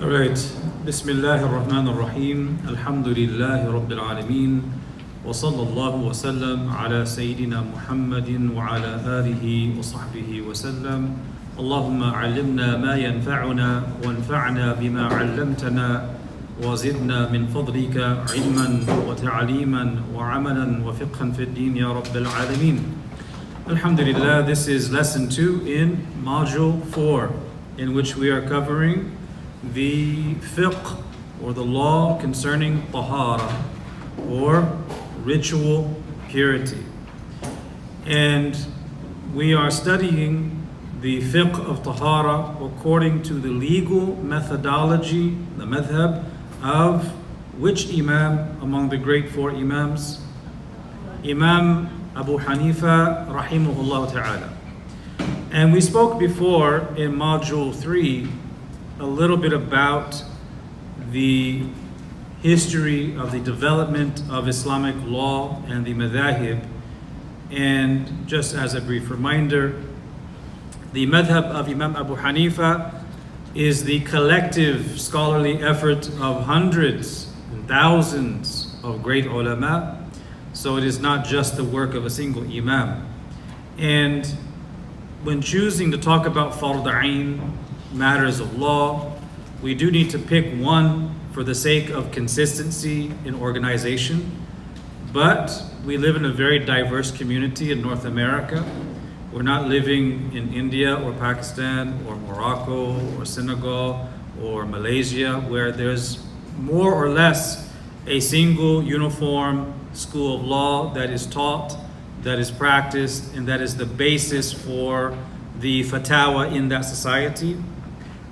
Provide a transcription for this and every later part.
Alright, Bismillah ar-Rahman ar-Rahim, Alhamdulillahi Rabbil Alameen, wa sallallahu wa sallam ala Sayyidina Muhammadin wa ala alihi wa sahbihi wa sallam. Allahumma alimna ma yanfa'una wa anfa'na bima 'allamtana wa zidna min fadlika ilman wa ta'aliman wa amalan wa fiqhan fi ad-din ya Rabbil Alameen. Alhamdulillah, this is lesson 2 in module 4, in which we are covering the fiqh, or the law concerning Tahara, or ritual purity. And we are studying the fiqh of Tahara according to the legal methodology, the madhab of which Imam among the great 4 Imams? Imam Abu Hanifa rahimahullah ta'ala. And we spoke before in module 3 a little bit about the history of the development of Islamic law and the madhahib. And just as a brief reminder, the madhab of Imam Abu Hanifa is the collective scholarly effort of hundreds and thousands of great ulama. So it is not just the work of a single imam. And when choosing to talk about fard ayn, matters of law, we do need to pick one for the sake of consistency in organization. But we live in a very diverse community in North America. We're not living in India or Pakistan or Morocco or Senegal or Malaysia, where there's more or less a single uniform school of law that is taught, that is practiced, and that is the basis for the fatwa in that society.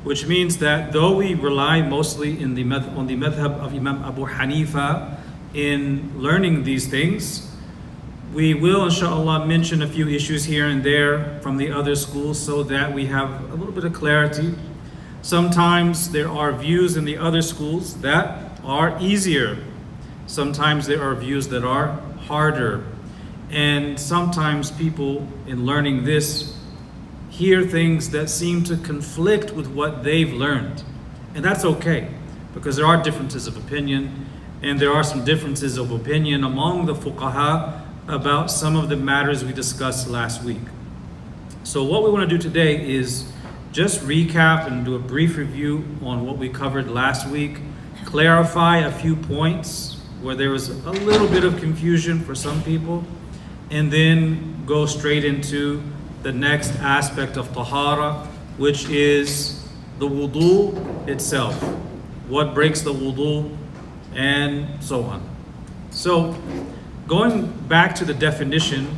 Which means that though we rely mostly on the madhab of Imam Abu Hanifa in learning these things, we will inshallah mention a few issues here and there from the other schools so that we have a little bit of clarity. Sometimes there are views in the other schools that are easier. Sometimes there are views that are harder. And sometimes people in learning this hear things that seem to conflict with what they've learned. And that's okay, because there are differences of opinion, and there are some differences of opinion among the Fukaha about some of the matters we discussed last week. So what we want to do today is just recap and do a brief review on what we covered last week, clarify a few points where there was a little bit of confusion for some people, and then go straight into the next aspect of Tahara, which is the Wudu itself. What breaks the Wudu, and so on. So, going back to the definition,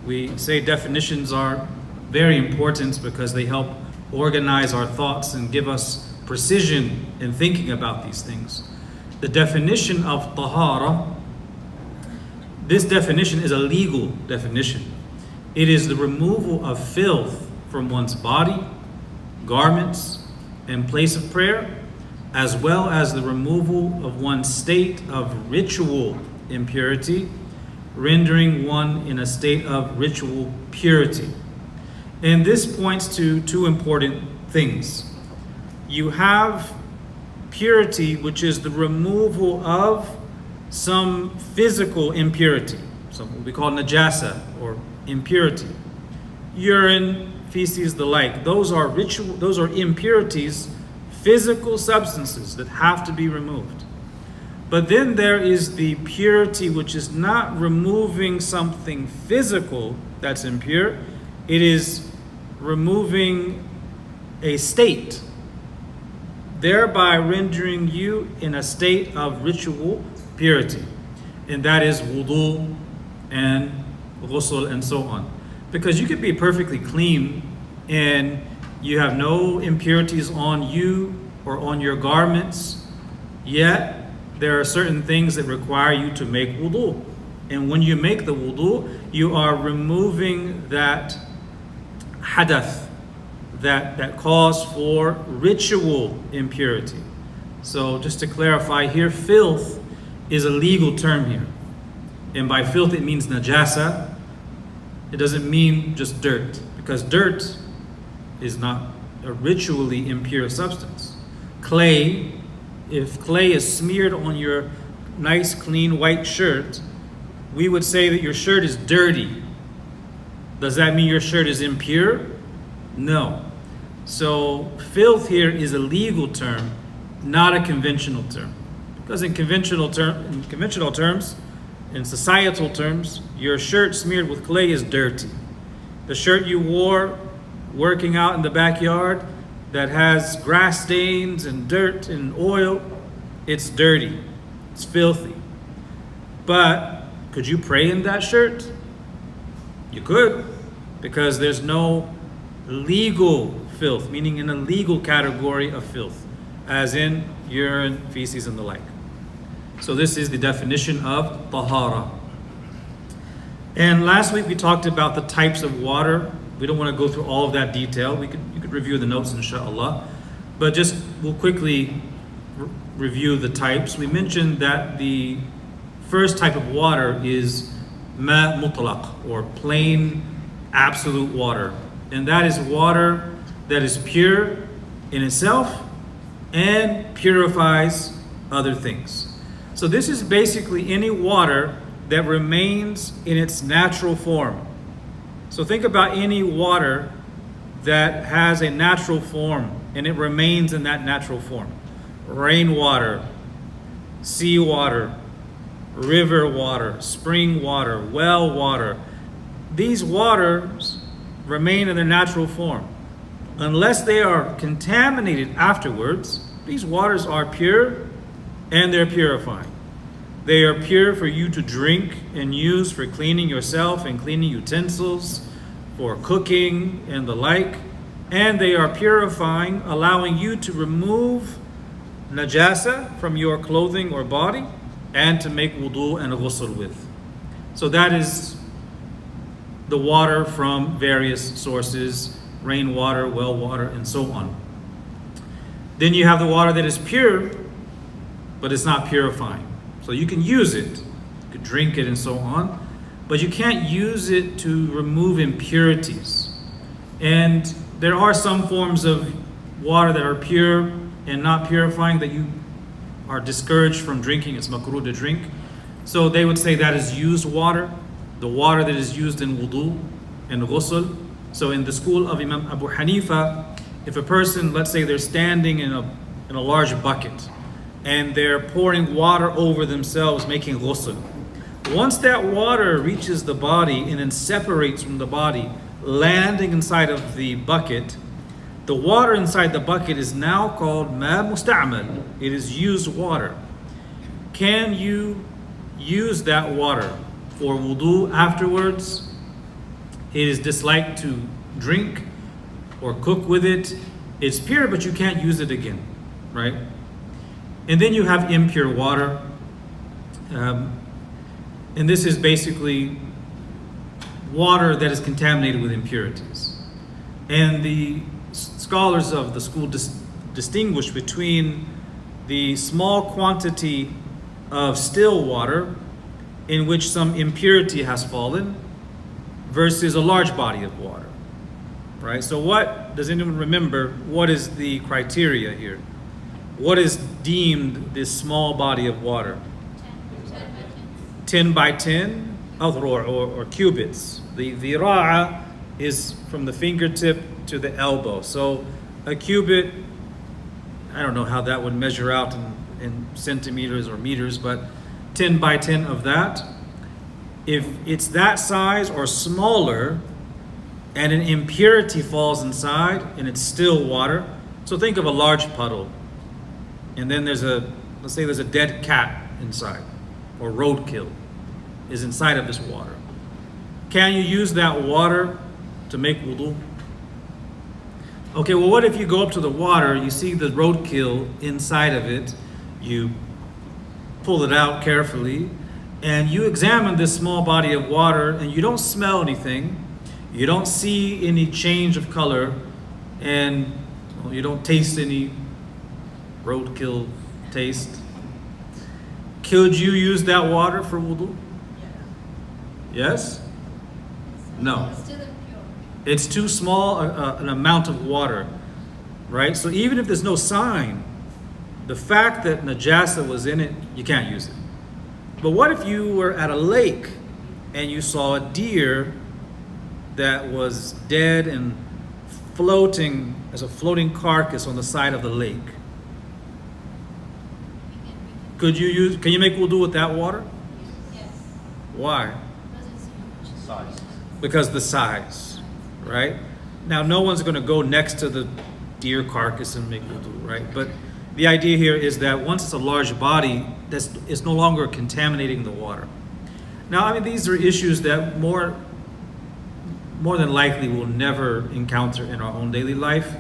we say definitions are very important because they help organize our thoughts and give us precision in thinking about these things. The definition of Tahara, this definition is a legal definition. It is the removal of filth from one's body, garments, and place of prayer, as well as the removal of one's state of ritual impurity, rendering one in a state of ritual purity. And this points to 2 important things. You have purity, which is the removal of some physical impurity, what we call najasa or impurity. Urine, feces, the like. Those are impurities, physical substances that have to be removed. But then there is the purity which is not removing something physical that's impure. It is removing a state, thereby rendering you in a state of ritual purity. And that is wudu and ghusl and so on. Because you could be perfectly clean and you have no impurities on you or on your garments, yet there are certain things that require you to make wudu. And when you make the wudu, you are removing that hadath, that cause for ritual impurity. So just to clarify here, filth is a legal term here. And by filth it means najasa. It doesn't mean just dirt, because dirt is not a ritually impure substance. clay, if clay is smeared on your nice clean white shirt, we would say that your shirt is dirty. Does that mean your shirt is impure? No. So filth here is a legal term, not a conventional term. Because in conventional terms, in societal terms, your shirt smeared with clay is dirty. The shirt you wore working out in the backyard that has grass stains and dirt and oil, it's dirty, it's filthy. But could you pray in that shirt? You could, because there's no legal filth, meaning in a legal category of filth, as in urine, feces, and the like. So this is the definition of Tahara. And last week we talked about the types of water. We don't want to go through all of that detail. You could review the notes, inshallah. But just we'll quickly review the types. We mentioned that the first type of water is ma mutlaq, or plain absolute water. And that is water that is pure in itself and purifies other things. So this is basically any water that remains in its natural form. So think about any water that has a natural form and it remains in that natural form. Rainwater, seawater, river water, spring water, well water. These waters remain in their natural form. Unless they are contaminated afterwards, these waters are pure and they're purifying. They are pure for you to drink and use for cleaning yourself and cleaning utensils, for cooking and the like. And they are purifying, allowing you to remove najasa from your clothing or body and to make wudu and ghusl with. So that is the water from various sources, rainwater, well water, and so on. Then you have the water that is pure, but it's not purifying. So you can use it, you could drink it and so on, but you can't use it to remove impurities. And there are some forms of water that are pure and not purifying that you are discouraged from drinking. It's makruh to drink. So they would say that is used water, the water that is used in wudu and ghusl. So in the school of Imam Abu Hanifa, if a person, let's say they're standing in a large bucket and they're pouring water over themselves, making ghusl. Once that water reaches the body and then separates from the body, landing inside of the bucket, the water inside the bucket is now called ma musta'mal. It is used water. Can you use that water for wudu afterwards? It is disliked to drink or cook with it. It's pure, but you can't use it again, right? And then you have impure water. And this is basically water that is contaminated with impurities. And the scholars of the school distinguish between the small quantity of still water in which some impurity has fallen versus a large body of water, right? So what, does anyone remember, what is the criteria here? What is deemed this small body of water? 10 by 10 or cubits. The dhira'a is from the fingertip to the elbow. So a cubit, I don't know how that would measure out in centimeters or meters, but 10 by 10 of that. If it's that size or smaller and an impurity falls inside and it's still water, so think of a large puddle and then let's say there's a dead cat inside, or roadkill is inside of this water. Can you use that water to make wudu? Okay, well, what if you go up to the water, you see the roadkill inside of it, you pull it out carefully, and you examine this small body of water, and you don't smell anything, you don't see any change of color, and you don't taste any roadkill taste. Could you use that water for wudu? Yes? No. It's too small an amount of water, right? So even if there's no sign The fact that najasa was in it, you can't use it. But what if you were at a lake and you saw a deer that was dead and floating as a floating carcass on the side of the lake? Can you make wudu with that water? Yes. Why? Size. Because the size, right? Now, no one's going to go next to the deer carcass and make wudu, right? But the idea here is that once it's a large body, it's no longer contaminating the water. Now, I mean, these are issues that more than likely we'll never encounter in our own daily life,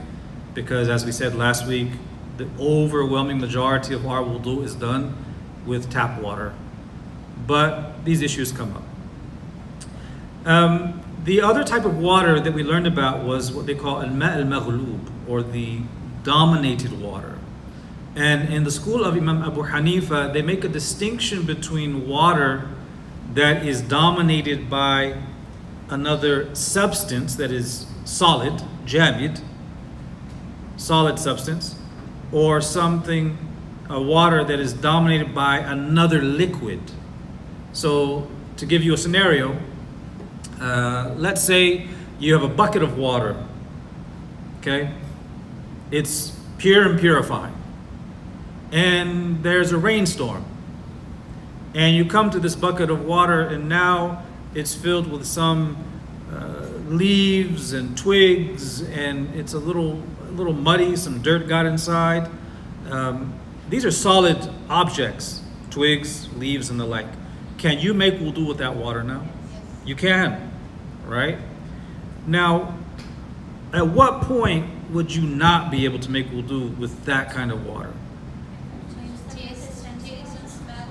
because as we said last week, the overwhelming majority of our wudu is done with tap water. But these issues come up. The other type of water that we learned about was what they call al-ma' al-maghlub, or the dominated water. And in the school of Imam Abu Hanifa, they make a distinction between water that is dominated by another substance that is solid, jamid, solid substance, or a water that is dominated by another liquid. So to give you a scenario, let's say you have a bucket of water, okay? It's pure and purifying. And there's a rainstorm. And you come to this bucket of water and now it's filled with some leaves and twigs, and it's a little muddy, some dirt got inside. These are solid objects, twigs, leaves, and the like. Can you make wudu with that water now? You can, right? Now, at what point would you not be able to make wudu with that kind of water? Taste and smell.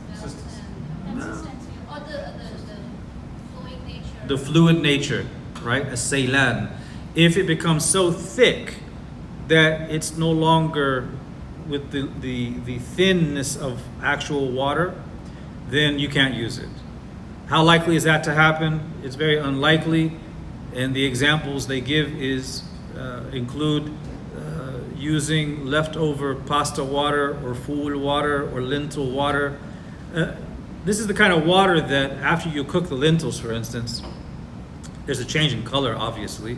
Consistency. Consistency. Or the fluid nature. The fluid nature, right? A saylan. If it becomes so thick that it's no longer with the thinness of actual water, then you can't use it. How likely is that to happen? It's very unlikely, and the examples they give include using leftover pasta water or fool water or lentil water. This is the kind of water that after you cook the lentils, for instance, there's a change in color, obviously.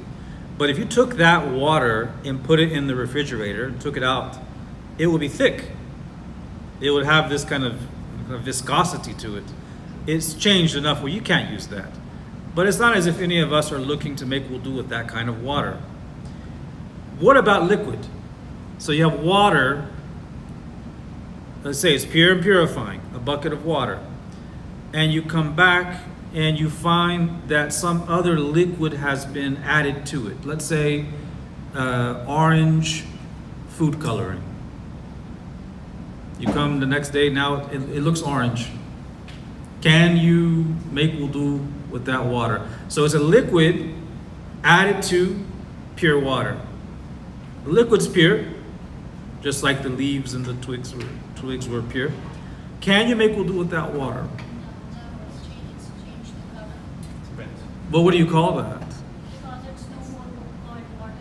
But if you took that water and put it in the refrigerator and took it out, it would be thick. It would have this kind of viscosity to it. It's changed enough where you can't use that. But it's not as if any of us are looking to make wudu with that kind of water. What about liquid? So you have water, let's say it's pure and purifying, a bucket of water, and you come back and you find that some other liquid has been added to it. Let's say orange food coloring. You come the next day, now it looks orange. Can you make wudu with that water? So it's a liquid added to pure water. The liquid's pure, just like the leaves and the twigs were pure. Can you make wudu with that water? It's changed the color. Depends. But what do you call that? Because it's no more colored water.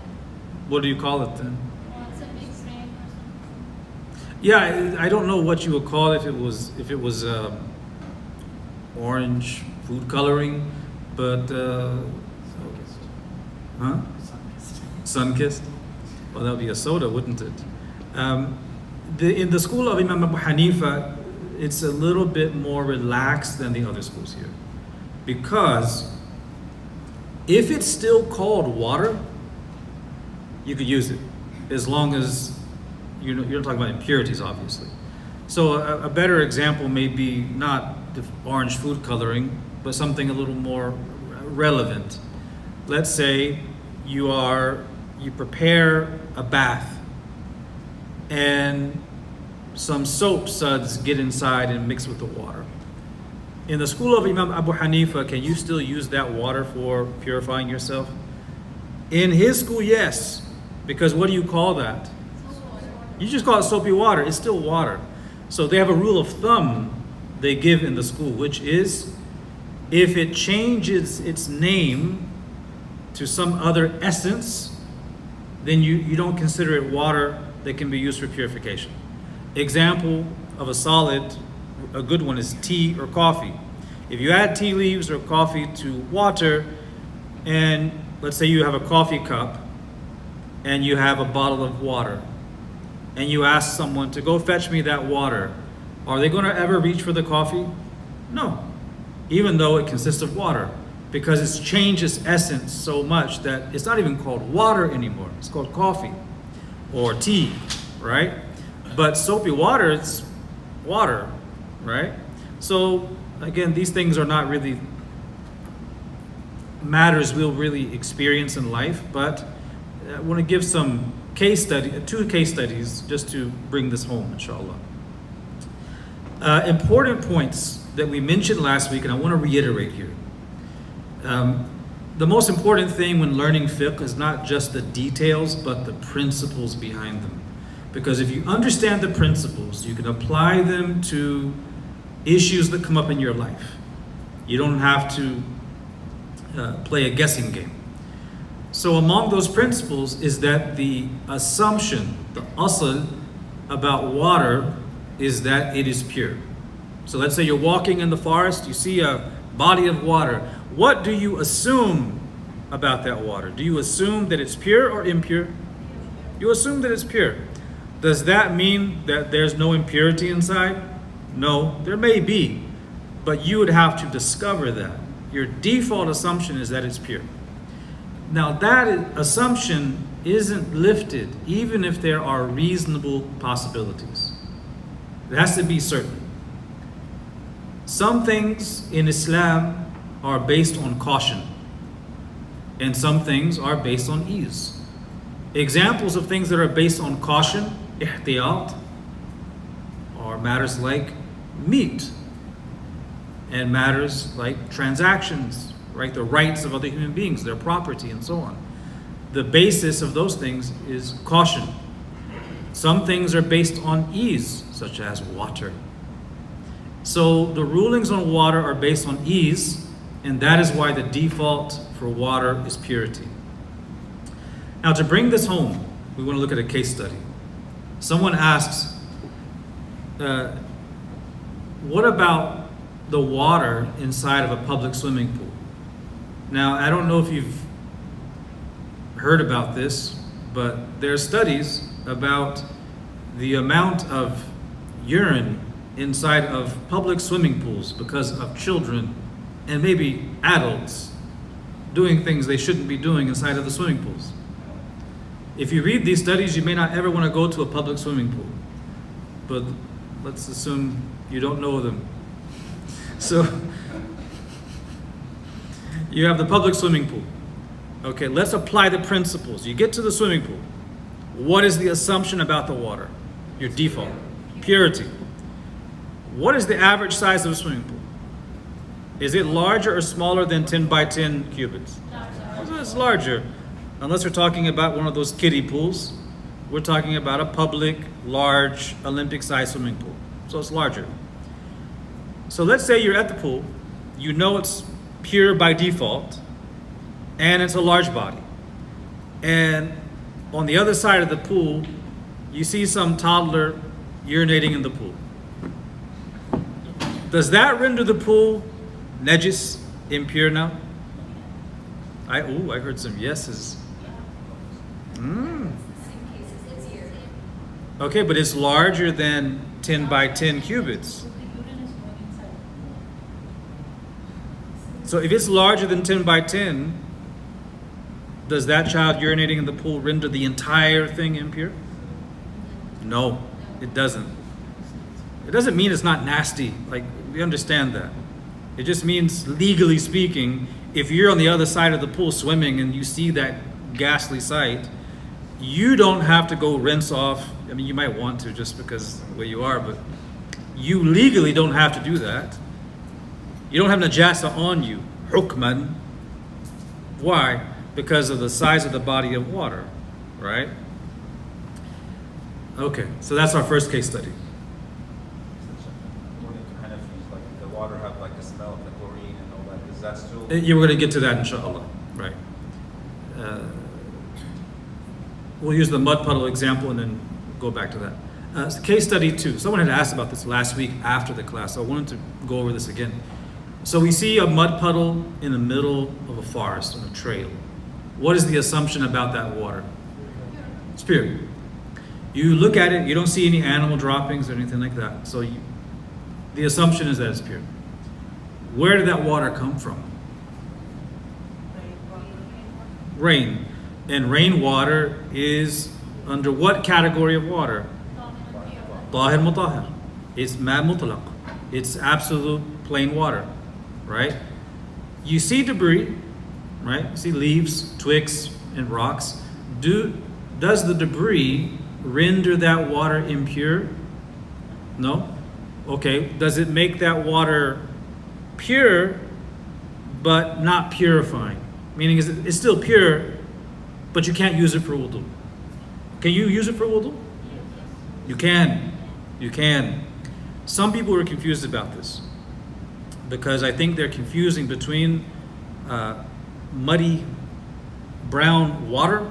What do you call it then? Or it's a mixed rain or something. Yeah, I don't know what you would call it if it was orange food coloring, but sun-kissed. Well, that would be a soda, wouldn't it? In the school of Imam Abu Hanifa, it's a little bit more relaxed than the other schools here, because if it's still called water, you could use it, as long as you're talking about impurities, obviously. So a better example may be not the orange food coloring, but something a little more relevant. Let's say you prepare a bath and some soap suds get inside and mix with the water. In the school of Imam Abu Hanifa, can you still use that water for purifying yourself? In his school, yes, because what do you call that? You just call it soapy water. It's still water. So they have a rule of thumb they give in the school, which is if it changes its name to some other essence, then you don't consider it water, that can be used for purification. Example of a solid, a good one is tea or coffee. If you add tea leaves or coffee to water, and let's say you have a coffee cup and you have a bottle of water, and you ask someone to go fetch me that water, are they going to ever reach for the coffee? No, even though it consists of water, because it's changed its essence so much that it's not even called water anymore. It's called coffee or tea, right? But soapy water, it's water, right? So again, these things are not really matters we'll really experience in life, but I want to give some two case studies just to bring this home, inshallah. Important points that we mentioned last week, and I want to reiterate here. The most important thing when learning fiqh is not just the details, but the principles behind them. Because if you understand the principles, you can apply them to issues that come up in your life. You don't have to play a guessing game. So among those principles is that the assumption, the asl about water is that it is pure. So let's say you're walking in the forest, you see a body of water. What do you assume about that water? Do you assume that it's pure or impure? You assume that it's pure. Does that mean that there's no impurity inside? No, there may be, but you would have to discover that. Your default assumption is that it's pure. Now that assumption isn't lifted even if there are reasonable possibilities. It has to be certain. Some things in Islam are based on caution, and some things are based on ease. Examples of things that are based on caution, ihtiyat, are matters like meat and matters like transactions, right? The rights of other human beings, their property, and so on. The basis of those things is caution. Some things are based on ease, such as water. So the rulings on water are based on ease, and that is why the default for water is purity. Now to bring this home, we want to look at a case study. Someone asks, what about the water inside of a public swimming pool? Now, I don't know if you've heard about this, but there are studies about the amount of urine inside of public swimming pools because of children and maybe adults doing things they shouldn't be doing inside of the swimming pools. If you read these studies, you may not ever want to go to a public swimming pool, but let's assume you don't know them. So you have the public swimming pool. Okay, let's apply the principles. You get to the swimming pool. What is the assumption about the water? Your default. Purity. What is the average size of a swimming pool? Is it larger or smaller than 10 by 10 cubits? It's larger. Unless we're talking about one of those kiddie pools. We're talking about a public, large, Olympic-sized swimming pool. So it's larger. So let's say you're at the pool. You know it's pure by default, and it's a large body. And on the other side of the pool, you see some toddler urinating in the pool. Does that render the pool najis, impure now? I heard some yeses. Okay, but it's larger than 10 by 10 cubits. So if it's larger than 10 by 10, does that child urinating in the pool render the entire thing impure? No, it doesn't. It doesn't mean it's not nasty. Like, we understand that. It just means, legally speaking, if you're on the other side of the pool swimming and you see that ghastly sight, you don't have to go rinse off. I mean, you might want to just because of the way you are, but you legally don't have to do that. You don't have najasa on you, hukman. Why? Because of the size of the body of water, right? Okay, so that's our first case study. According to Hanafis, like the water have like a smell of the chlorine and all that. Is that still? You were going to get to that, inshallah, right? We'll use the mud puddle example and then go back to that. Case study 2. Someone had asked about this last week after the class, so I wanted to go over this again. So we see a mud puddle in the middle of a forest on a trail. What is the assumption about that water? It's pure. You look at it, you don't see any animal droppings or anything like that. So the assumption is that it's pure. Where did that water come from? Rain. And rainwater is under what category of water? Tahir mutahhar. It's ma mutlaq. It's absolute plain water, right? You see debris, right? You see leaves, twigs, and rocks. Does the debris render that water impure? No? Okay. Does it make that water pure, but not purifying? Meaning it's still pure, but you can't use it for wudu. Can you use it for wudu? You can. You can. Some people are confused about this because I think they're confusing between muddy brown water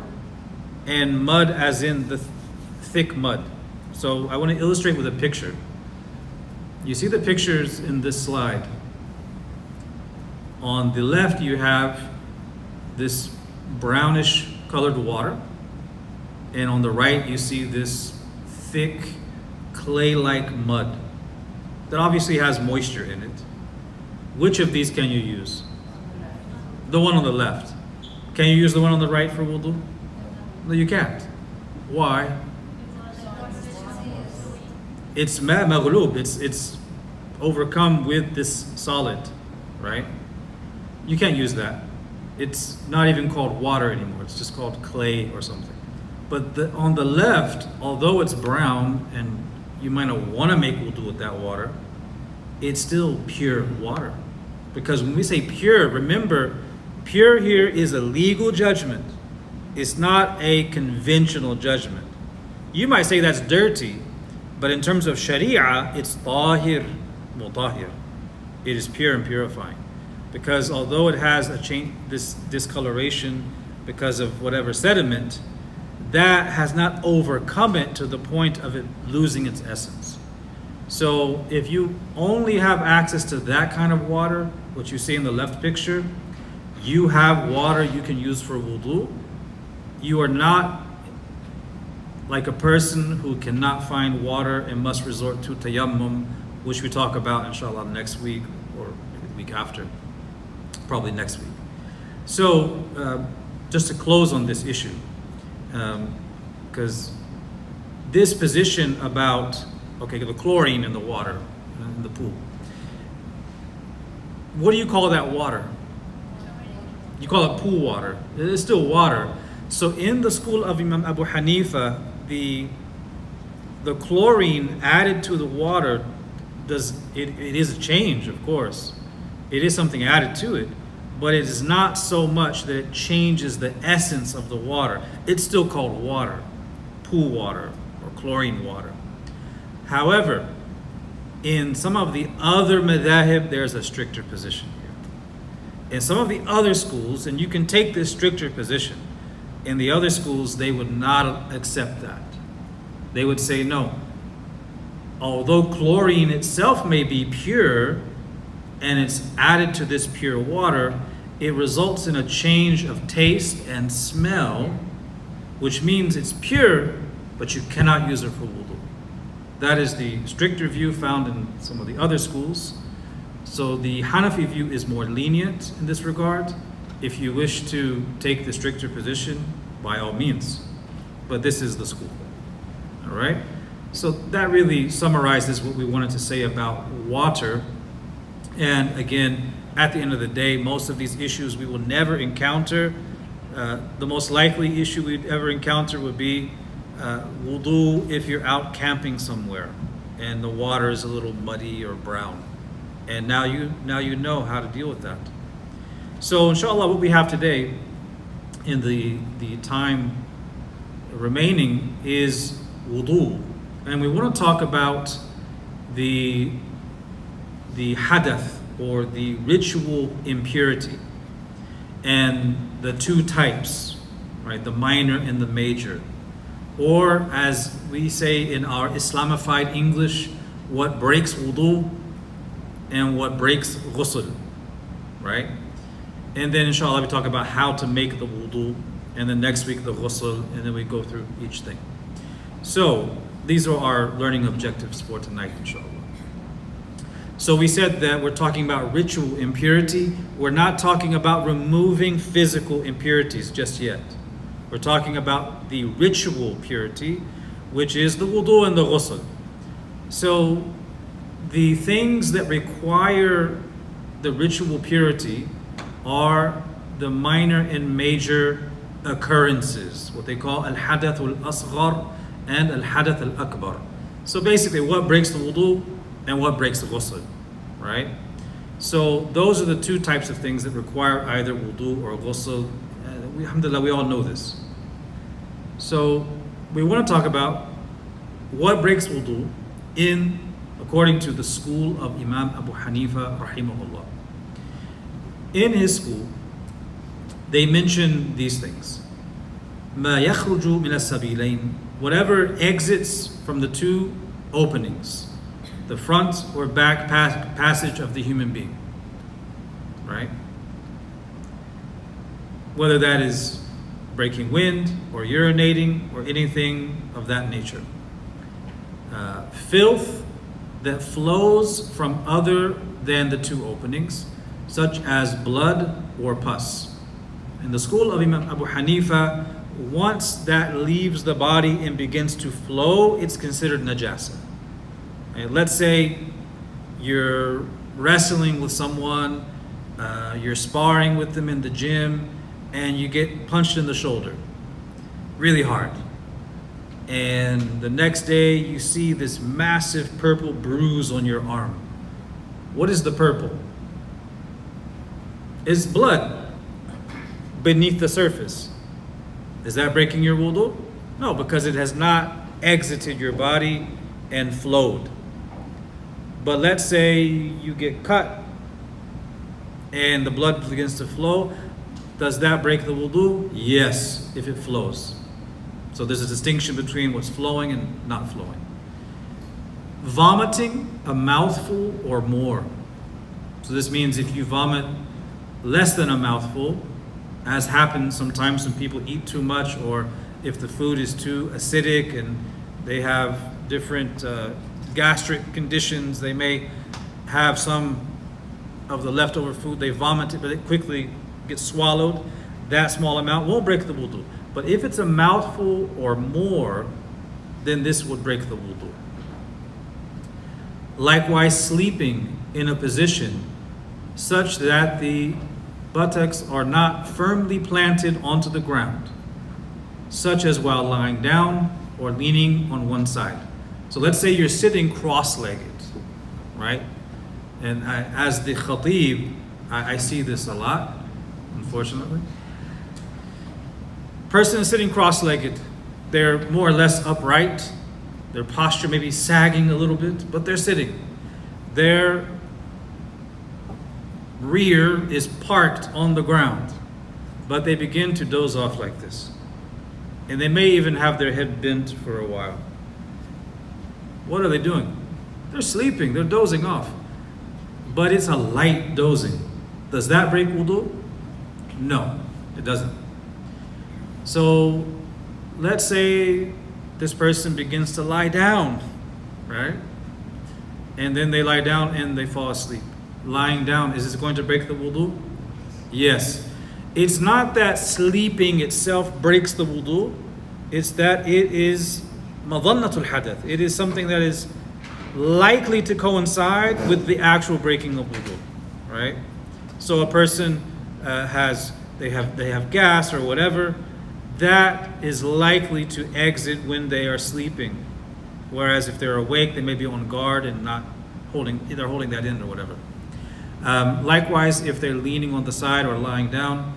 and mud as in the thick mud. So I want to illustrate with a picture. You see the pictures in this slide. On the left you have this brownish colored water, and on the right you see this thick clay-like mud that obviously has moisture in it. Which of these can you use? The one on the left. Can you use the one on the right for wudu? No, you can't. Why? It's maghlub. It's overcome with this solid, right? You can't use that. It's not even called water anymore. It's just called clay or something. But on the left, although it's brown and you might not want to make wudu with that water, it's still pure water. Because when we say pure, remember, pure here is a legal judgment. It's not a conventional judgment. You might say that's dirty, but in terms of sharia, it's tahir, mutahhir. It is pure and purifying. Because although it has a change, this discoloration because of whatever sediment, that has not overcome it to the point of it losing its essence. So if you only have access to that kind of water, what you see in the left picture, you have water you can use for wudu. You are not like a person who cannot find water and must resort to tayammum, which we talk about inshallah next week or the week after, probably next week. So just to close on this issue, because this position about, okay, the chlorine in the water, in the pool, what do you call that water? You call it pool water. It is still water. So in the school of Imam Abu Hanifa, the chlorine added to the water it is a change, of course. It is something added to it, but it is not so much that it changes the essence of the water. It's still called water, pool water or chlorine water. However, in some of the other madhahib, there's a stricter position here. In some of the other schools, and you can take this stricter position, in the other schools, they would not accept that. They would say, no, although chlorine itself may be pure, and it's added to this pure water, it results in a change of taste and smell, which means it's pure, but you cannot use it for wudu. That is the stricter view found in some of the other schools. So the Hanafi view is more lenient in this regard. If you wish to take the stricter position, by all means. But this is the school. All right? So that really summarizes what we wanted to say about water. And again, at the end of the day, most of these issues we will never encounter. The most likely issue we'd ever encounter would be wudu if you're out camping somewhere and the water is a little muddy or brown. And now you know how to deal with that. So inshallah, what we have today in the time remaining is wudu. And we want to talk about the hadath, or the ritual impurity, and the two types, right? The minor and the major. or as we say in our Islamified English, what breaks wudu and what breaks ghusl, right? And then inshallah we talk about how to make the wudu, and then next week the ghusl, and then we go through each thing. So these are our learning objectives for tonight, inshallah. So we said that we're talking about ritual impurity. We're not talking about removing physical impurities just yet. We're talking about the ritual purity, which is the wudu and the ghusl. So the things that require the ritual purity are the minor and major occurrences, what they call al-hadath al-asghar and al-hadath al-akbar. So basically what breaks the wudu and what breaks the ghusl, right? So those are the two types of things that require either wudu or ghusl. Alhamdulillah, we all know this. So we want to talk about what breaks wudu according to the school of Imam Abu Hanifa rahimahullah. In his school, they mention these things. ما يخرج من السبيلين, whatever exits from the two openings, the front or back passage of the human being, right? Whether that is breaking wind or urinating or anything of that nature. Filth that flows from other than the two openings, such as blood or pus. In the school of Imam Abu Hanifa, once that leaves the body and begins to flow, it's considered najasa. And let's say you're wrestling with someone, you're sparring with them in the gym, and you get punched in the shoulder really hard. And the next day you see this massive purple bruise on your arm. What is the purple? It's blood beneath the surface. Is that breaking your wudu? No, because it has not exited your body and flowed. But let's say you get cut and the blood begins to flow. Does that break the wudu? Yes, if it flows. So there's a distinction between what's flowing and not flowing. Vomiting a mouthful or more. So this means if you vomit less than a mouthful, as happens sometimes when people eat too much, or if the food is too acidic and they have different gastric conditions, they may have some of the leftover food, they vomit it, but it quickly gets swallowed. That small amount won't break the wudu. But if it's a mouthful or more, then this would break the wudu. Likewise, sleeping in a position such that the buttocks are not firmly planted onto the ground, such as while lying down or leaning on one side. So let's say you're sitting cross-legged, right? And as the khatib, I see this a lot, unfortunately. Person is sitting cross-legged. They're more or less upright. Their posture may be sagging a little bit, but they're sitting. Their rear is parked on the ground, but they begin to doze off like this. And they may even have their head bent for a while. What are they doing? They're sleeping, they're dozing off. But it's a light dozing. Does that break wudu? No, it doesn't. So let's say this person begins to lie down, right? And then they lie down and they fall asleep. Lying down, is this going to break the wudu? Yes. It's not that sleeping itself breaks the wudu, it's that it is madhannatul hadath. It is something that is likely to coincide with the actual breaking of wudu, right? So a person they have gas or whatever, that is likely to exit when they are sleeping. Whereas if they're awake, they may be on guard and not holding that in or whatever. Likewise, if they're leaning on the side or lying down,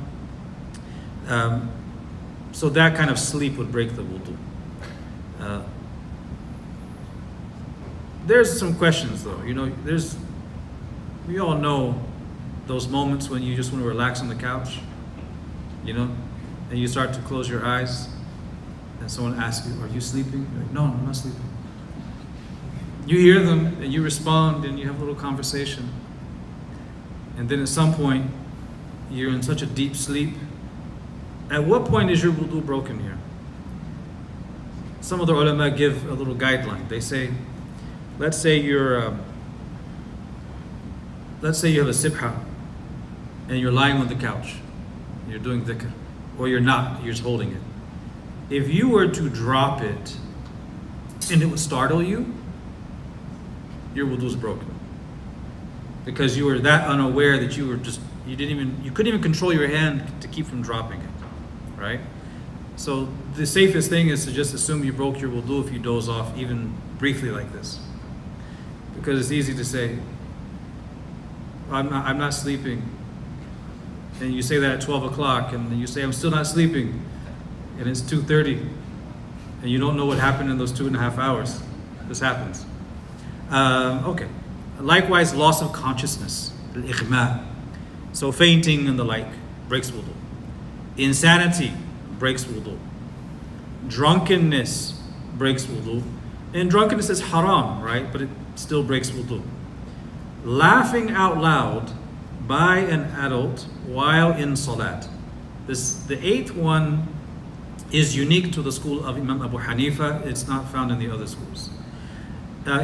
so that kind of sleep would break the wudu. There's some questions though. We all know those moments when you just want to relax on the couch, and you start to close your eyes, and someone asks you, are you sleeping? You're like, no, I'm not sleeping. You hear them and you respond and you have a little conversation. And then at some point, you're in such a deep sleep. At what point is your wudu broken here? Some of the ulama give a little guideline. They say, let's say you have a sibha and you're lying on the couch. You're doing dhikr. Or you're not, you're just holding it. If you were to drop it and it would startle you, your wudu is broken. Because you were that unaware that you couldn't even control your hand to keep from dropping it, right? So the safest thing is to just assume you broke your wudu if you doze off even briefly like this. Because it's easy to say, I'm not sleeping. And you say that at 12 o'clock and you say, I'm still not sleeping. And it's 2:30. And you don't know what happened in those 2.5 hours. This happens. Okay. Likewise, loss of consciousness, al-ighma. So fainting and the like breaks wudu. Insanity breaks wudu. Drunkenness breaks wudu. And drunkenness is haram, right? But it still breaks wudu. Laughing out loud by an adult while in salat. The eighth one is unique to the school of Imam Abu Hanifa. It's not found in the other schools.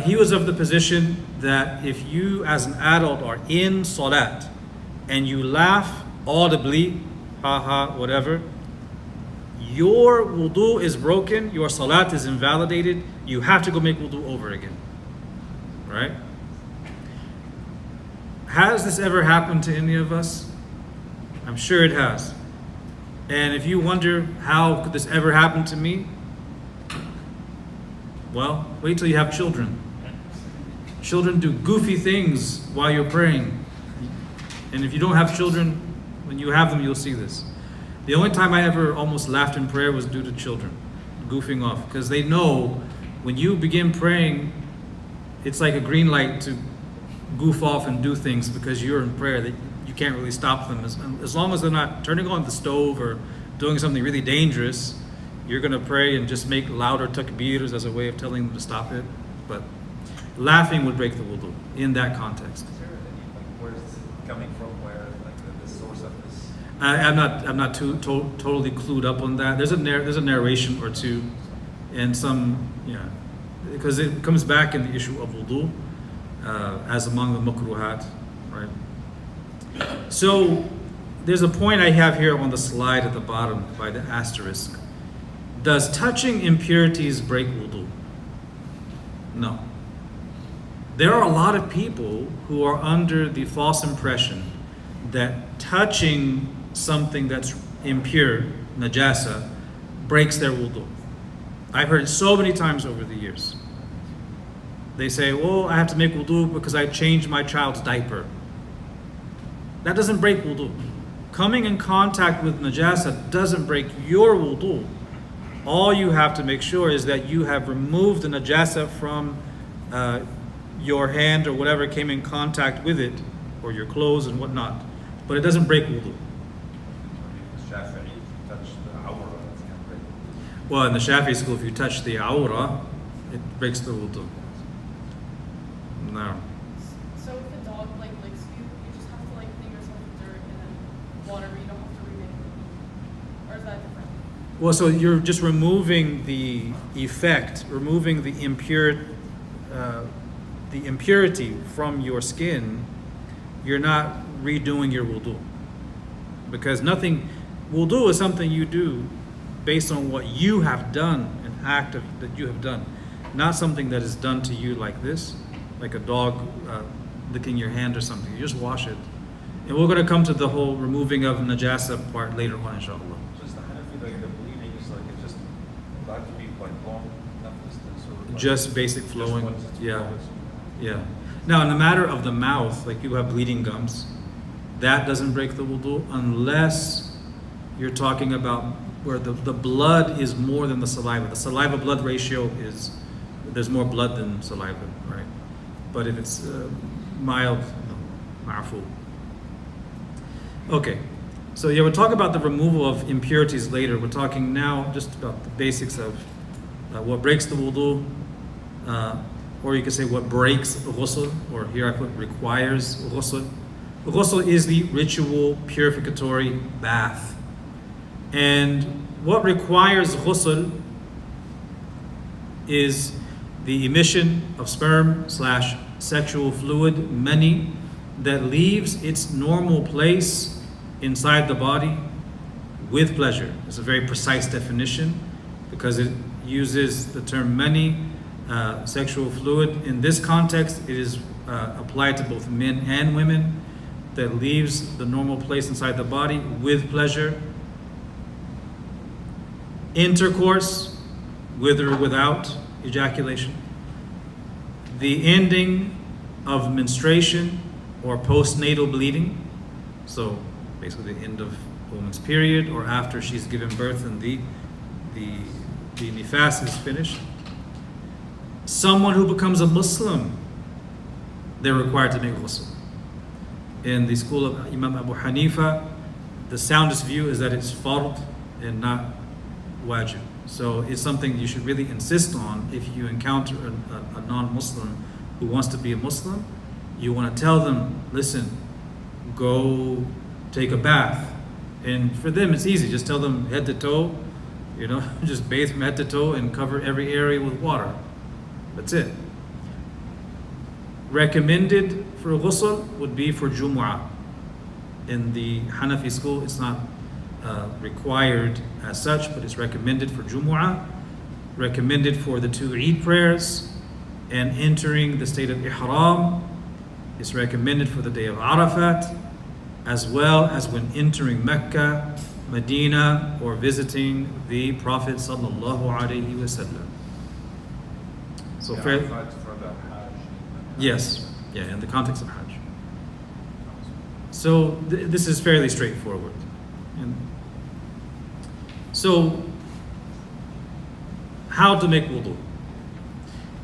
He was of the position that if you as an adult are in salat and you laugh audibly, haha, whatever, your wudu is broken, your salat is invalidated, you have to go make wudu over again. Right? Has this ever happened to any of us? I'm sure it has. And if you wonder how could this ever happen to me, well, wait till you have children. Children do goofy things while you're praying. And if you don't have children, when you have them, you'll see this. The only time I ever almost laughed in prayer was due to children goofing off. Because they know when you begin praying, it's like a green light to goof off and do things because you're in prayer, that you can't really stop them. As long as they're not turning on the stove or doing something really dangerous, you're going to pray and just make louder takbirs as a way of telling them to stop it. But laughing would break the wudu in that context. Is there any, where is it coming from? Where, the source of this? I'm not totally clued up on that. There's a narration or two, and some, because it comes back in the issue of wudu as among the makruhat, right? So there's a point I have here on the slide at the bottom by the asterisk. Does touching impurities break wudu? No. There are a lot of people who are under the false impression that touching something that's impure, najasa, breaks their wudu. I've heard it so many times over the years. They say, well, I have to make wudu because I changed my child's diaper. That doesn't break wudu. Coming in contact with najasa doesn't break your wudu. All you have to make sure is that you have removed the najasa from your hand or whatever came in contact with it, or your clothes and whatnot. But it doesn't break wudu. Well, in the Shafi'i school, if you touch the awra, it breaks the wudu. No. So if a dog licks you, you just have to clean yourself with dirt and then water, but you don't have to remake it? Or is that different? Well, so you're just removing the effect, removing the impurity from your skin. You're not redoing your wudu. Because wudu is something you do based on what you have done, an act that you have done. Not something that is done to you like this, like a dog licking your hand or something. You just wash it. And we're going to come to the whole removing of najasa part later on, inshallah. Just the Hanafi, the bleeding is it's just allowed to be long enough distance, or Just basic flowing. Yeah. Yeah. Now, in the matter of the mouth, like people have bleeding gums, that doesn't break the wudu unless you're talking about where the blood is more than the saliva. The saliva blood ratio there's more blood than saliva, right? But if it's mild, no, ma'fu. Okay. So yeah, we'll talk about the removal of impurities later. We're talking now just about the basics of what breaks the wudu, or you could say what breaks ghusl, or here I put requires ghusl. Ghusl is the ritual purificatory bath. And what requires ghusl is the emission of sperm/sexual fluid, mani, that leaves its normal place inside the body with pleasure. It's a very precise definition because it uses the term mani, sexual fluid. In this context, it is applied to both men and women, that leaves the normal place inside the body with pleasure. Intercourse, with or without ejaculation. The ending of menstruation or postnatal bleeding, so basically the end of a woman's period or after she's given birth and the nifas is finished. Someone who becomes a Muslim, they're required to make ghusl. In the school of Imam Abu Hanifa, the soundest view is that it's fard and not wajib. So it's something you should really insist on if you encounter a non-Muslim who wants to be a Muslim. You want to tell them, listen, go take a bath. And for them, it's easy. Just tell them head to toe, just bathe from head to toe and cover every area with water. That's it. Recommended for ghusl would be for Jumu'ah. In the Hanafi school, it's not required as such, but it's recommended for Jumu'ah, recommended for the 2 Eid prayers, and entering the state of Ihram. It's recommended for the day of Arafat, as well as when entering Mecca, Medina, or visiting the Prophet sallallahu alaihi wasallam. So Yeah, fair, Arafat for the Hajj. yes, yeah, in the context of Hajj. So this is fairly straightforward. And so, how to make wudu?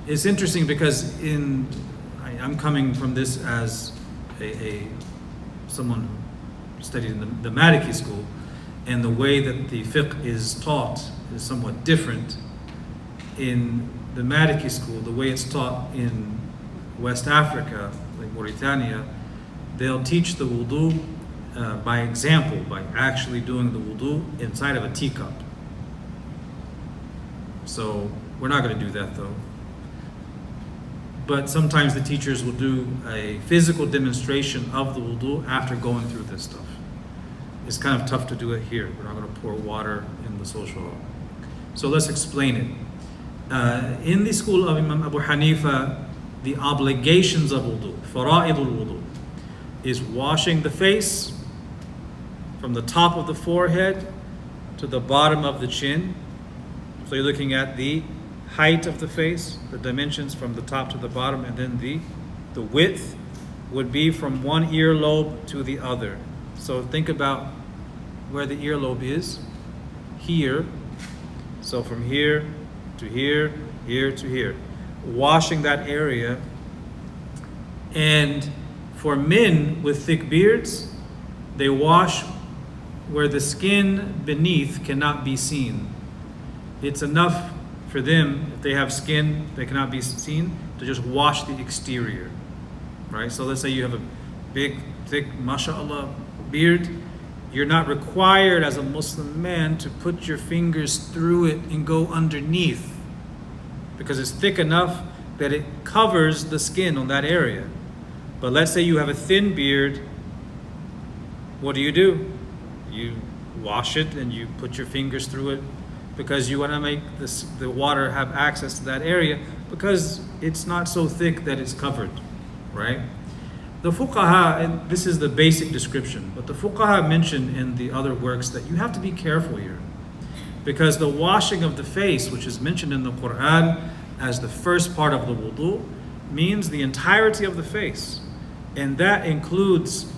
It's interesting because I'm coming from this as someone who studied in the Maliki school, and the way that the fiqh is taught is somewhat different. In the Maliki school, the way it's taught in West Africa, like Mauritania, they'll teach the wudu by example, by actually doing the wudu inside of a teacup. So we're not going to do that though. But sometimes the teachers will do a physical demonstration of the wudu after going through this stuff. It's kind of tough to do it here. We're not going to pour water in the social hall. So let's explain it. In the school of Imam Abu Hanifa, the obligations of wudu, fara'idul wudu, is washing the face from the top of the forehead to the bottom of the chin. So you're looking at the height of the face, the dimensions from the top to the bottom, and then the width would be from one earlobe to the other. So think about where the earlobe is, here. So from here to here, here to here. Washing that area. And for men with thick beards, they wash where the skin beneath cannot be seen. It's enough for them, if they have skin that cannot be seen, to just wash the exterior, right? So let's say you have a big, thick, mashallah, beard. You're not required as a Muslim man to put your fingers through it and go underneath, because it's thick enough that it covers the skin on that area. But let's say you have a thin beard, what do? You wash it and you put your fingers through it, because you want to make the water have access to that area, because it's not so thick that it's covered, right? The Fukaha, and this is the basic description, but the Fukaha mention in the other works that you have to be careful here, because the washing of the face, which is mentioned in the Quran as the first part of the wudu, means the entirety of the face, and that includes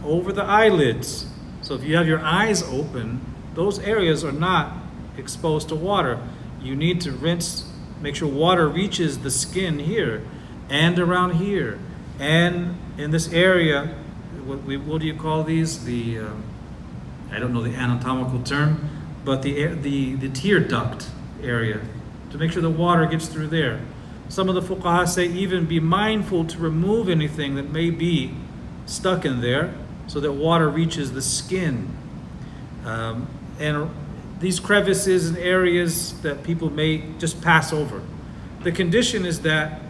over the eyelids. So if you have your eyes open, those areas are not exposed to water. You need to rinse, make sure water reaches the skin here and around here and in this area. What do you call these? The I don't know the anatomical term, but the tear duct area, to make sure the water gets through there. Some of the Fukaha say even be mindful to remove anything that may be stuck in there so that water reaches the skin. And these crevices and areas that people may just pass over. The condition is that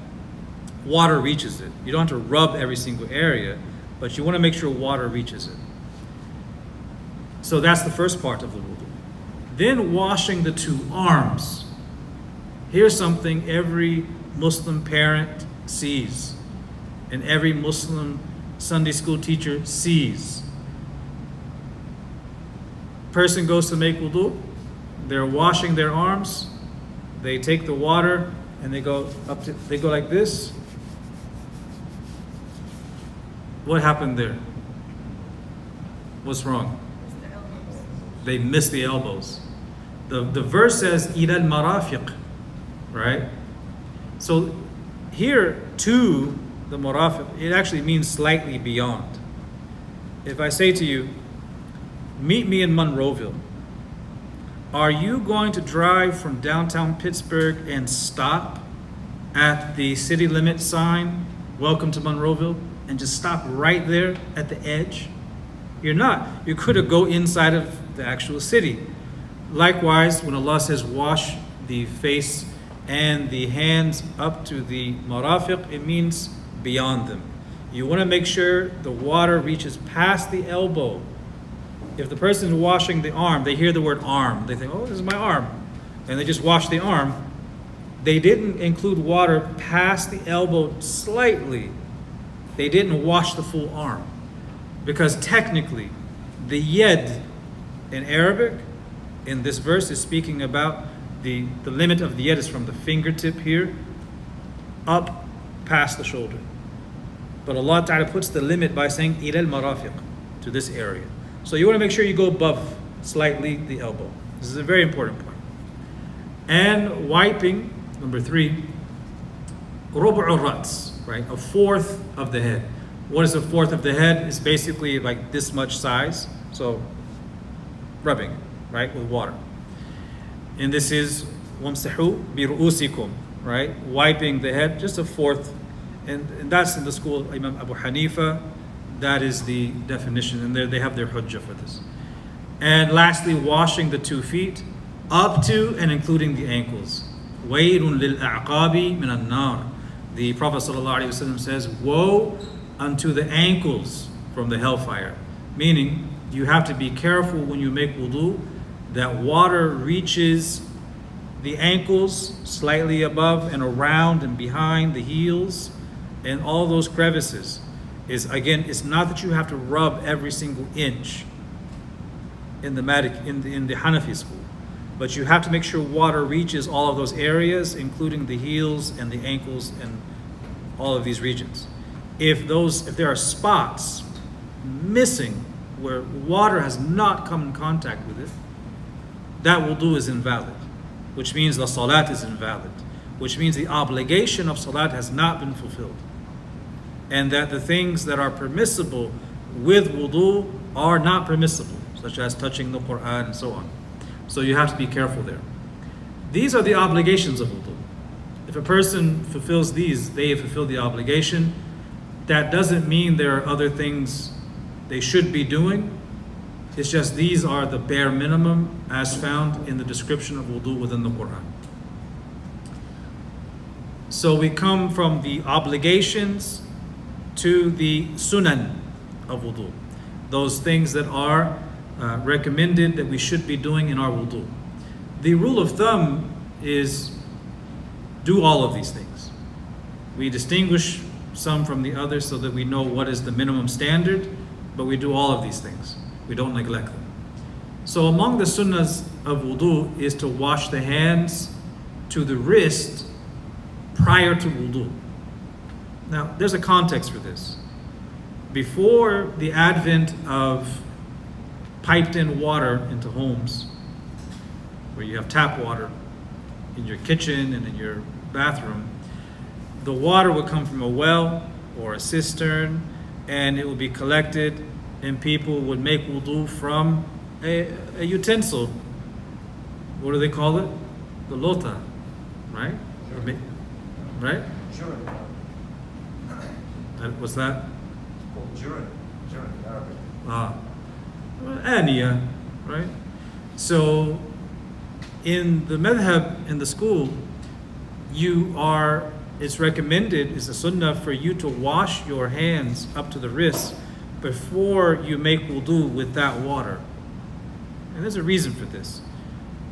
water reaches it. You don't have to rub every single area, but you want to make sure water reaches it. So that's the first part of the wudu. Then washing the two arms. Here's something every Muslim parent sees, and every Muslim Sunday school teacher sees. Person goes to make wudu, they're washing their arms, they take the water and they go like this. What happened there? What's wrong? They miss the elbows. The verse says ila al-marafiq, right? So here, to the marafiq, it actually means slightly beyond. If I say to you, meet me in Monroeville, are you going to drive from downtown Pittsburgh and stop at the city limit sign, welcome to Monroeville, and just stop right there at the edge? You're not. You could have go inside of the actual city. Likewise, when Allah says wash the face and the hands up to the marafiq, it means beyond them. You want to make sure the water reaches past the elbow. If the person is washing the arm, they hear the word arm. They think, oh, this is my arm. And they just wash the arm. They didn't include water past the elbow slightly. They didn't wash the full arm. Because technically, the yed in Arabic, in this verse, is speaking about the limit of the yed is from the fingertip here up past the shoulder. But Allah Ta'ala puts the limit by saying ila al-marafiq, to this area. So you want to make sure you go above slightly the elbow. This is a very important point. And wiping, number 3, rubu'u rats, right? A fourth of the head. What is a fourth of the head? It's basically like this much size. So rubbing, right, with water. And this is wamsahu bi ru'usikum, right? Wiping the head, just a fourth. And that's in the school of Imam Abu Hanifa. That is the definition, and they have their hujjah for this. And lastly, washing the 2 feet up to and including the ankles. Waylun lil a'qabi min an-nar. The Prophet ﷺ says, woe unto the ankles from the hellfire. Meaning, you have to be careful when you make wudu that water reaches the ankles slightly above and around and behind the heels and all those crevices. It's not that you have to rub every single inch in the Hanafi school, but you have to make sure water reaches all of those areas, including the heels and the ankles and all of these regions. If there are spots missing where water has not come in contact with it, that wudu is invalid, which means the salat is invalid, which means the obligation of salat has not been fulfilled. And that the things that are permissible with wudu are not permissible, such as touching the Quran and so on. So you have to be careful there. These are the obligations of wudu. If a person fulfills these, they fulfill the obligation. That doesn't mean there are other things they should be doing. It's just these are the bare minimum as found in the description of wudu within the Quran. So we come from the obligations to the sunan of wudu, those things that are recommended that we should be doing in our wudu. The rule of thumb is do all of these things. We distinguish some from the others so that we know what is the minimum standard, but we do all of these things. We don't neglect them. So among the sunnahs of wudu is to wash the hands to the wrist prior to wudu. Now, there's a context for this. Before the advent of piped in water into homes, where you have tap water in your kitchen and in your bathroom, the water would come from a well or a cistern, and it would be collected, and people would make wudu from a utensil. What do they call it? The lota, right? Right? Jurun. What's that? Called jurun. Jurun in Arabic. Aniya, right? So in the madhab, in the school, it's recommended, it's a sunnah for you to wash your hands up to the wrists before you make wudu with that water. And there's a reason for this.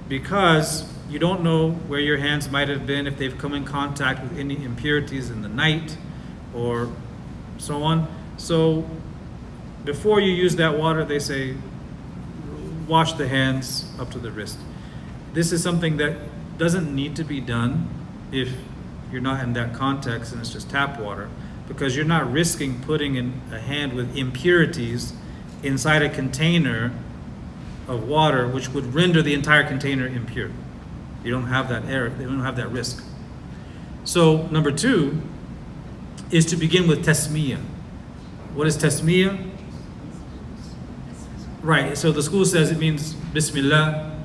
Because you don't know where your hands might have been, if they've come in contact with any impurities in the night or so on. So before you use that water, they say, wash the hands up to the wrist. This is something that doesn't need to be done if you're not in that context and it's just tap water, because you're not risking putting in a hand with impurities inside a container of water, which would render the entire container impure. You don't have that error, they don't have that risk. So number 2 is to begin with tasmiyah. What is tasmiyah? Right, so the school says it means Bismillah,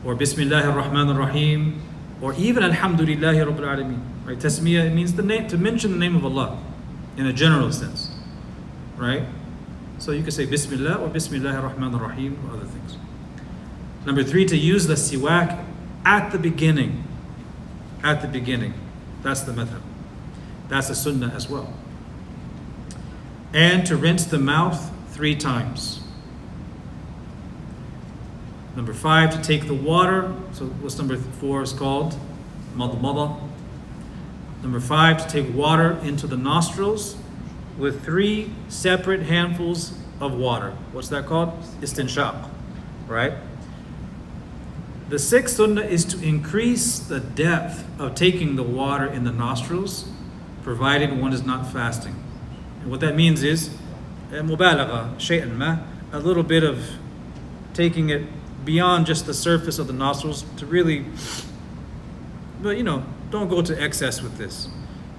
or Bismillah ar-Rahman ar-Rahim, or even Alhamdulillahi Rabbil Alameen. Right, tasmiyah, it means the name, to mention the name of Allah in a general sense. Right? So you could say Bismillah or Bismillah ar-Rahman ar-Rahim or other things. Number 3, to use the siwak at the beginning. At the beginning. That's the method. That's a sunnah as well. And to rinse the mouth 3 times. Number 5, to take the water. So what's number 4 is called? Madmada. Number 5, to take water into the nostrils with 3 separate handfuls of water. What's that called? Istinshaq. Right? The 6th sunnah is to increase the depth of taking the water in the nostrils, provided one is not fasting. And what that means is, mubalagha, shay'an ma, a little bit of taking it beyond just the surface of the nostrils to really, but don't go to excess with this.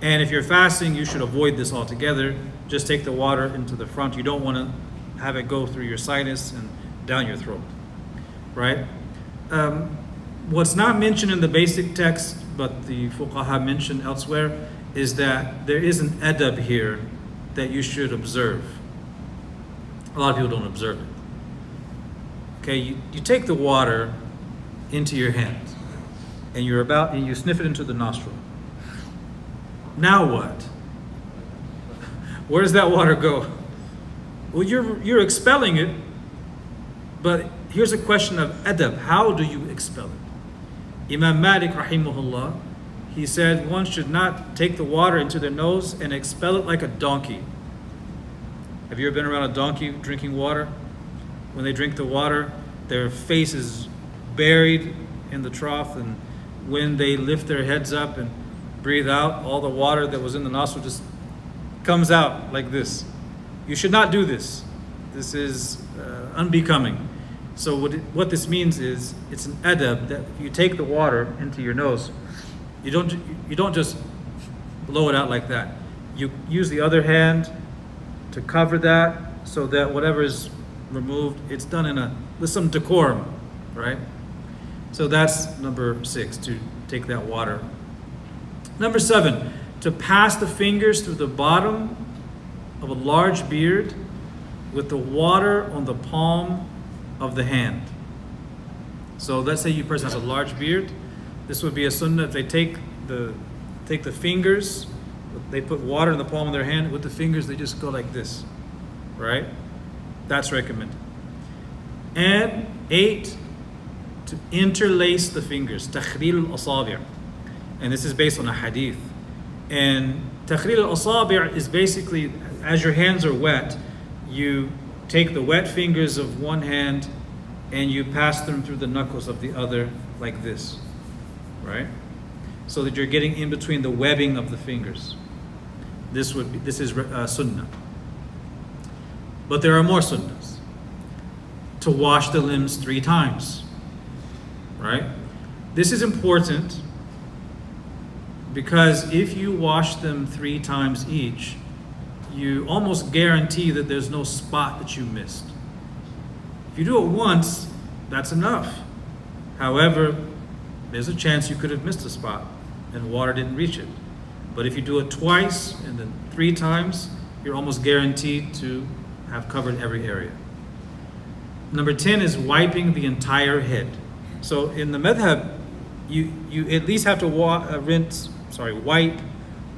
And if you're fasting, you should avoid this altogether. Just take the water into the front. You don't want to have it go through your sinus and down your throat, right? What's not mentioned in the basic text, but the Fukaha mentioned elsewhere, is that there is an adab here that you should observe. A lot of people don't observe it. Okay, you take the water into your hand, and you sniff it into the nostril. Now what? Where does that water go? Well, you're expelling it, but here's a question of adab. How do you expel it? Imam Malik rahimahullah, he said one should not take the water into their nose and expel it like a donkey. Have you ever been around a donkey drinking water? When they drink the water, their face is buried in the trough, and when they lift their heads up and breathe out, all the water that was in the nostril just comes out like this. You should not do this. This is unbecoming. So what this means is, it's an adab that if you take the water into your nose, you don't just blow it out like that. You use the other hand to cover that, so that whatever is removed, it's done with some decorum, right? So that's number 6, to take that water. Number 7, to pass the fingers through the bottom of a large beard with the water on the palm of the hand. So let's say a person has a large beard. This would be a sunnah if they take the fingers, they put water in the palm of their hand. With the fingers, they just go like this, right? That's recommended. And 8, to interlace the fingers, takhril al-asabi'. And this is based on a hadith. And takhril al-asabi' is basically, as your hands are wet, you take the wet fingers of one hand and you pass them through the knuckles of the other like this, right? So that you're getting in between the webbing of the fingers. This is sunnah. But there are more sunnahs. To wash the limbs 3 times, right? This is important because if you wash them 3 times each, you almost guarantee that there's no spot that you missed. If you do it once, that's enough. However, there's a chance you could have missed a spot and water didn't reach it. But if you do it twice and then 3 times, you're almost guaranteed to have covered every area. Number 10 is wiping the entire head. So in the madhab, you at least have to wipe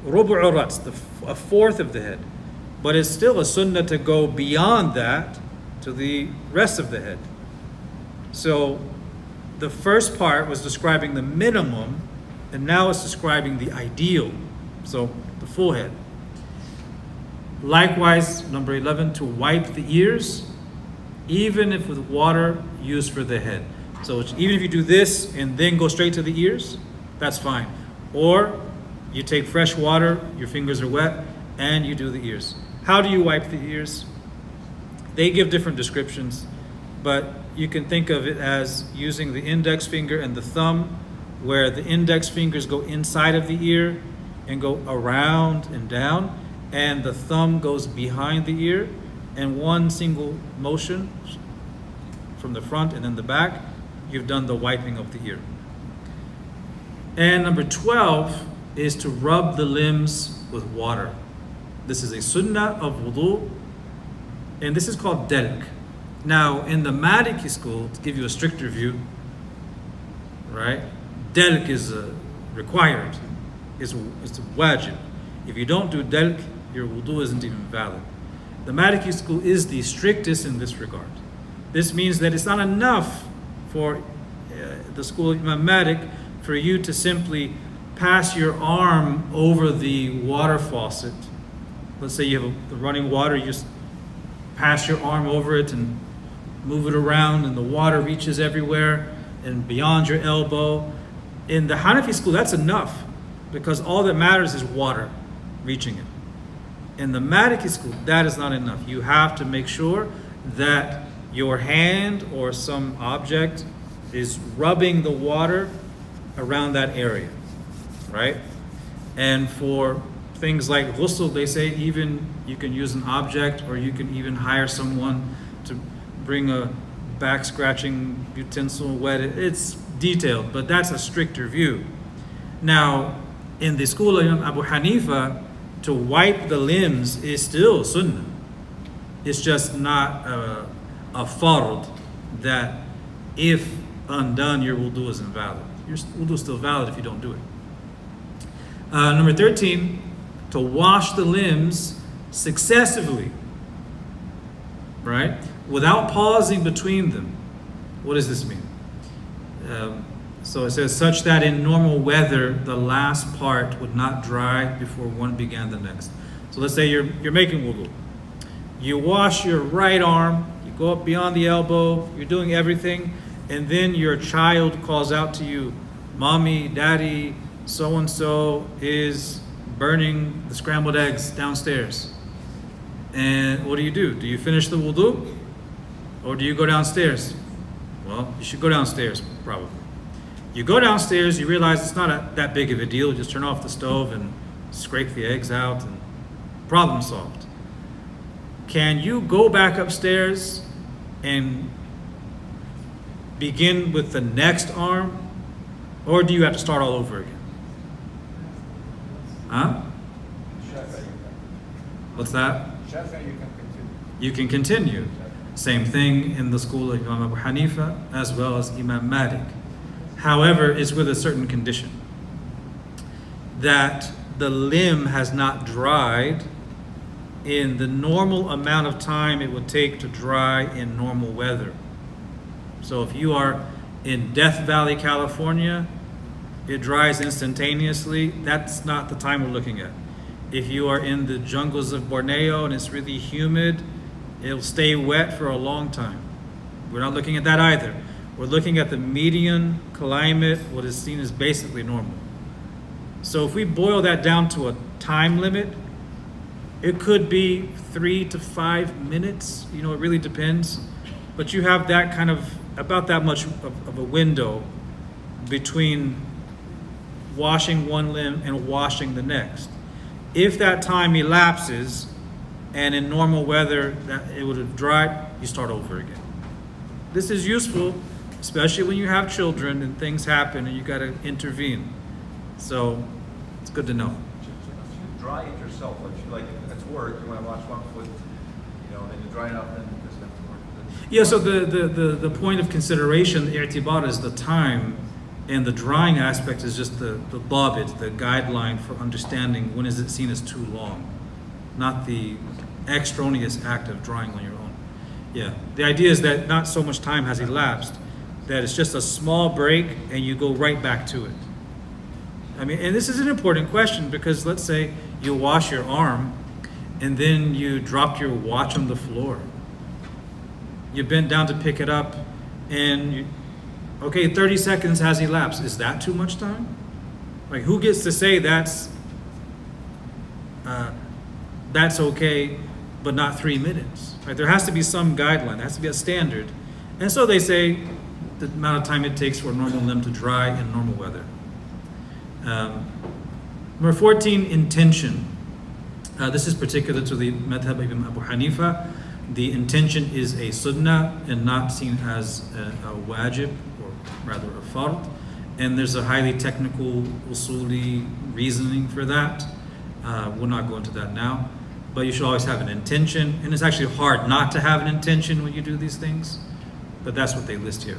rubu'u ras, a fourth of the head. But it's still a sunnah to go beyond that to the rest of the head. So the first part was describing the minimum, and now it's describing the ideal. So the full head. Likewise, number 11, to wipe the ears, even if with water used for the head. So even if you do this and then go straight to the ears, that's fine. Or you take fresh water, your fingers are wet, and you do the ears. How do you wipe the ears? They give different descriptions, but you can think of it as using the index finger and the thumb, where the index fingers go inside of the ear and go around and down, and the thumb goes behind the ear, and one single motion from the front and then the back, you've done the wiping of the ear. And number 12 is to rub the limbs with water. This is a sunnah of wudu, and this is called delk. Now, in the Maliki school, to give you a stricter view, right, delk is required, it's a wajib. If you don't do delk, your wudu isn't even valid. The Maliki school is the strictest in this regard. This means that it's not enough for the school of Imam Malik for you to simply pass your arm over the water faucet. Let's say you have the running water, you just pass your arm over it and move it around, and the water reaches everywhere and beyond your elbow. In the Hanafi school, that's enough, because all that matters is water reaching it. In the Maliki school, that is not enough. You have to make sure that your hand or some object is rubbing the water around that area, right? And for things like ghusl, they say even you can use an object, or you can even hire someone to bring a back scratching utensil, wet it. It's detailed, but that's a stricter view. Now, in the school of Abu Hanifa, to wipe the limbs is still sunnah. It's just not a fard that if undone, your wudu is invalid. Your wudu is still valid if you don't do it. Number 13, to wash the limbs successively, right? Without pausing between them. What does this mean? So it says, such that in normal weather, the last part would not dry before one began the next. So let's say you're making wudu. You wash your right arm, you go up beyond the elbow, you're doing everything, and then your child calls out to you, Mommy, Daddy, so-and-so is burning the scrambled eggs downstairs. And what do? Do you finish the wudu? Or do you go downstairs? Well, you should go downstairs, probably. You go downstairs, you realize it's not that big of a deal. Just turn off the stove and scrape the eggs out, and problem solved. Can you go back upstairs and begin with the next arm? Or do you have to start all over again? Huh? What's that? You can continue. Same thing in the school of Imam Abu Hanifa as well as Imam Malik. However, it's with a certain condition, that the limb has not dried in the normal amount of time it would take to dry in normal weather. So if you are in Death Valley, California, it dries instantaneously. That's not the time we're looking at. If you are in the jungles of Borneo and it's really humid, it'll stay wet for a long time. We're not looking at that either. We're looking at the median climate, what is seen as basically normal. So if we boil that down to a time limit, it could be 3 to 5 minutes. It really depends. But you have that kind of, about that much of a window between washing one limb and washing the next. If that time elapses, and in normal weather that it would have dried, you start over again. This is useful especially when you have children and things happen and you got to intervene. So it's good to know. If you dry it yourself, like it's work, you want to wash one foot, then you dry it up, then it doesn't have to work. Yeah, so the point of consideration, the i'tibar, is the time, and the drying aspect is just the dabit, the guideline for understanding when is it seen as too long, not the extraneous act of drying on your own. Yeah, the idea is that not so much time has elapsed, that it's just a small break and you go right back to it. I mean, and this is an important question because let's say you wash your arm and then you dropped your watch on the floor. You bent down to pick it up and 30 seconds has elapsed. Is that too much time? Like, who gets to say that's okay, but not 3 minutes? Right? There has to be some guideline. There has to be a standard. And so they say the amount of time it takes for a normal limb to dry in normal weather. Number 14, intention. This is particular to the madhab of Imam Abu Hanifa. The intention is a sunnah and not seen as a wajib, or rather a fard. And there's a highly technical usuli reasoning for that. We'll not go into that now. But you should always have an intention. And it's actually hard not to have an intention when you do these things. But that's what they list here.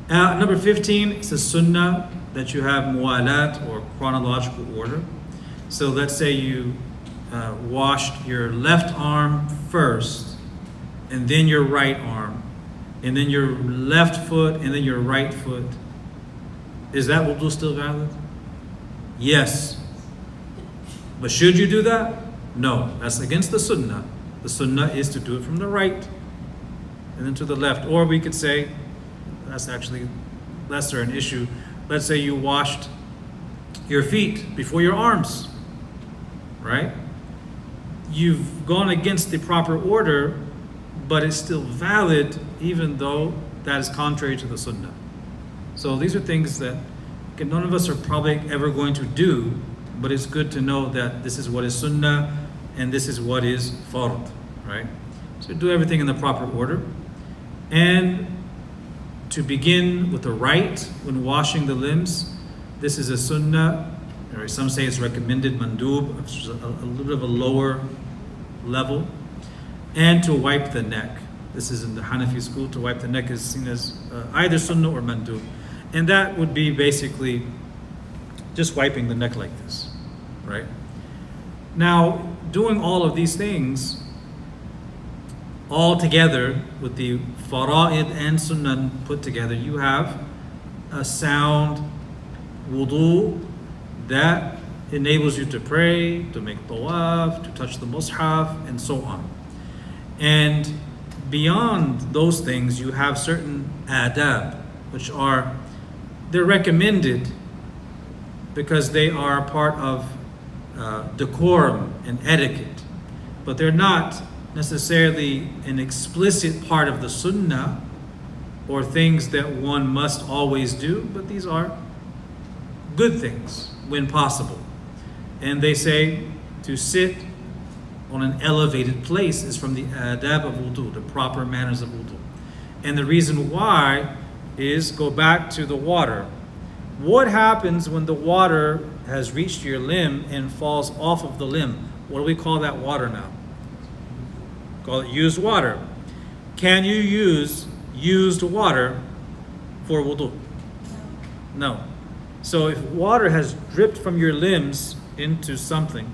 Number 15, it's a sunnah that you have muwalat, or chronological order. So let's say you washed your left arm first, and then your right arm, and then your left foot, and then your right foot. Is that wudu still valid? Yes. But should you do that? No, that's against the sunnah. The sunnah is to do it from the right and then to the left. Or we could say, that's actually lesser an issue. Let's say you washed your feet before your arms, right? You've gone against the proper order, but it's still valid even though that is contrary to the sunnah. So these are things that none of us are probably ever going to do, but it's good to know that this is what is sunnah and this is what is fard, right? So do everything in the proper order. And to begin with the right when washing the limbs, this is a sunnah, or some say it's recommended, mandub, which is a little bit of a lower level. And to wipe the neck. This is in the Hanafi school. To wipe the neck is seen as either sunnah or mandub. And that would be basically just wiping the neck like this, right? Now, doing all of these things all together with the fara'id and sunnah put together, you have a sound wudu that enables you to pray, to make tawaf, to touch the mushaf, and so on. And beyond those things, you have certain adab, which they're recommended because they are part of decorum and etiquette, but they're not necessarily an explicit part of the sunnah or things that one must always do, but these are good things when possible. And they say to sit on an elevated place is from the adab of wudu, the proper manners of wudu. And the reason why is, go back to the water. What happens when the water has reached your limb and falls off of the limb? What do we call that water now? Call it used water. Can you use used water for wudu? No. So if water has dripped from your limbs into something,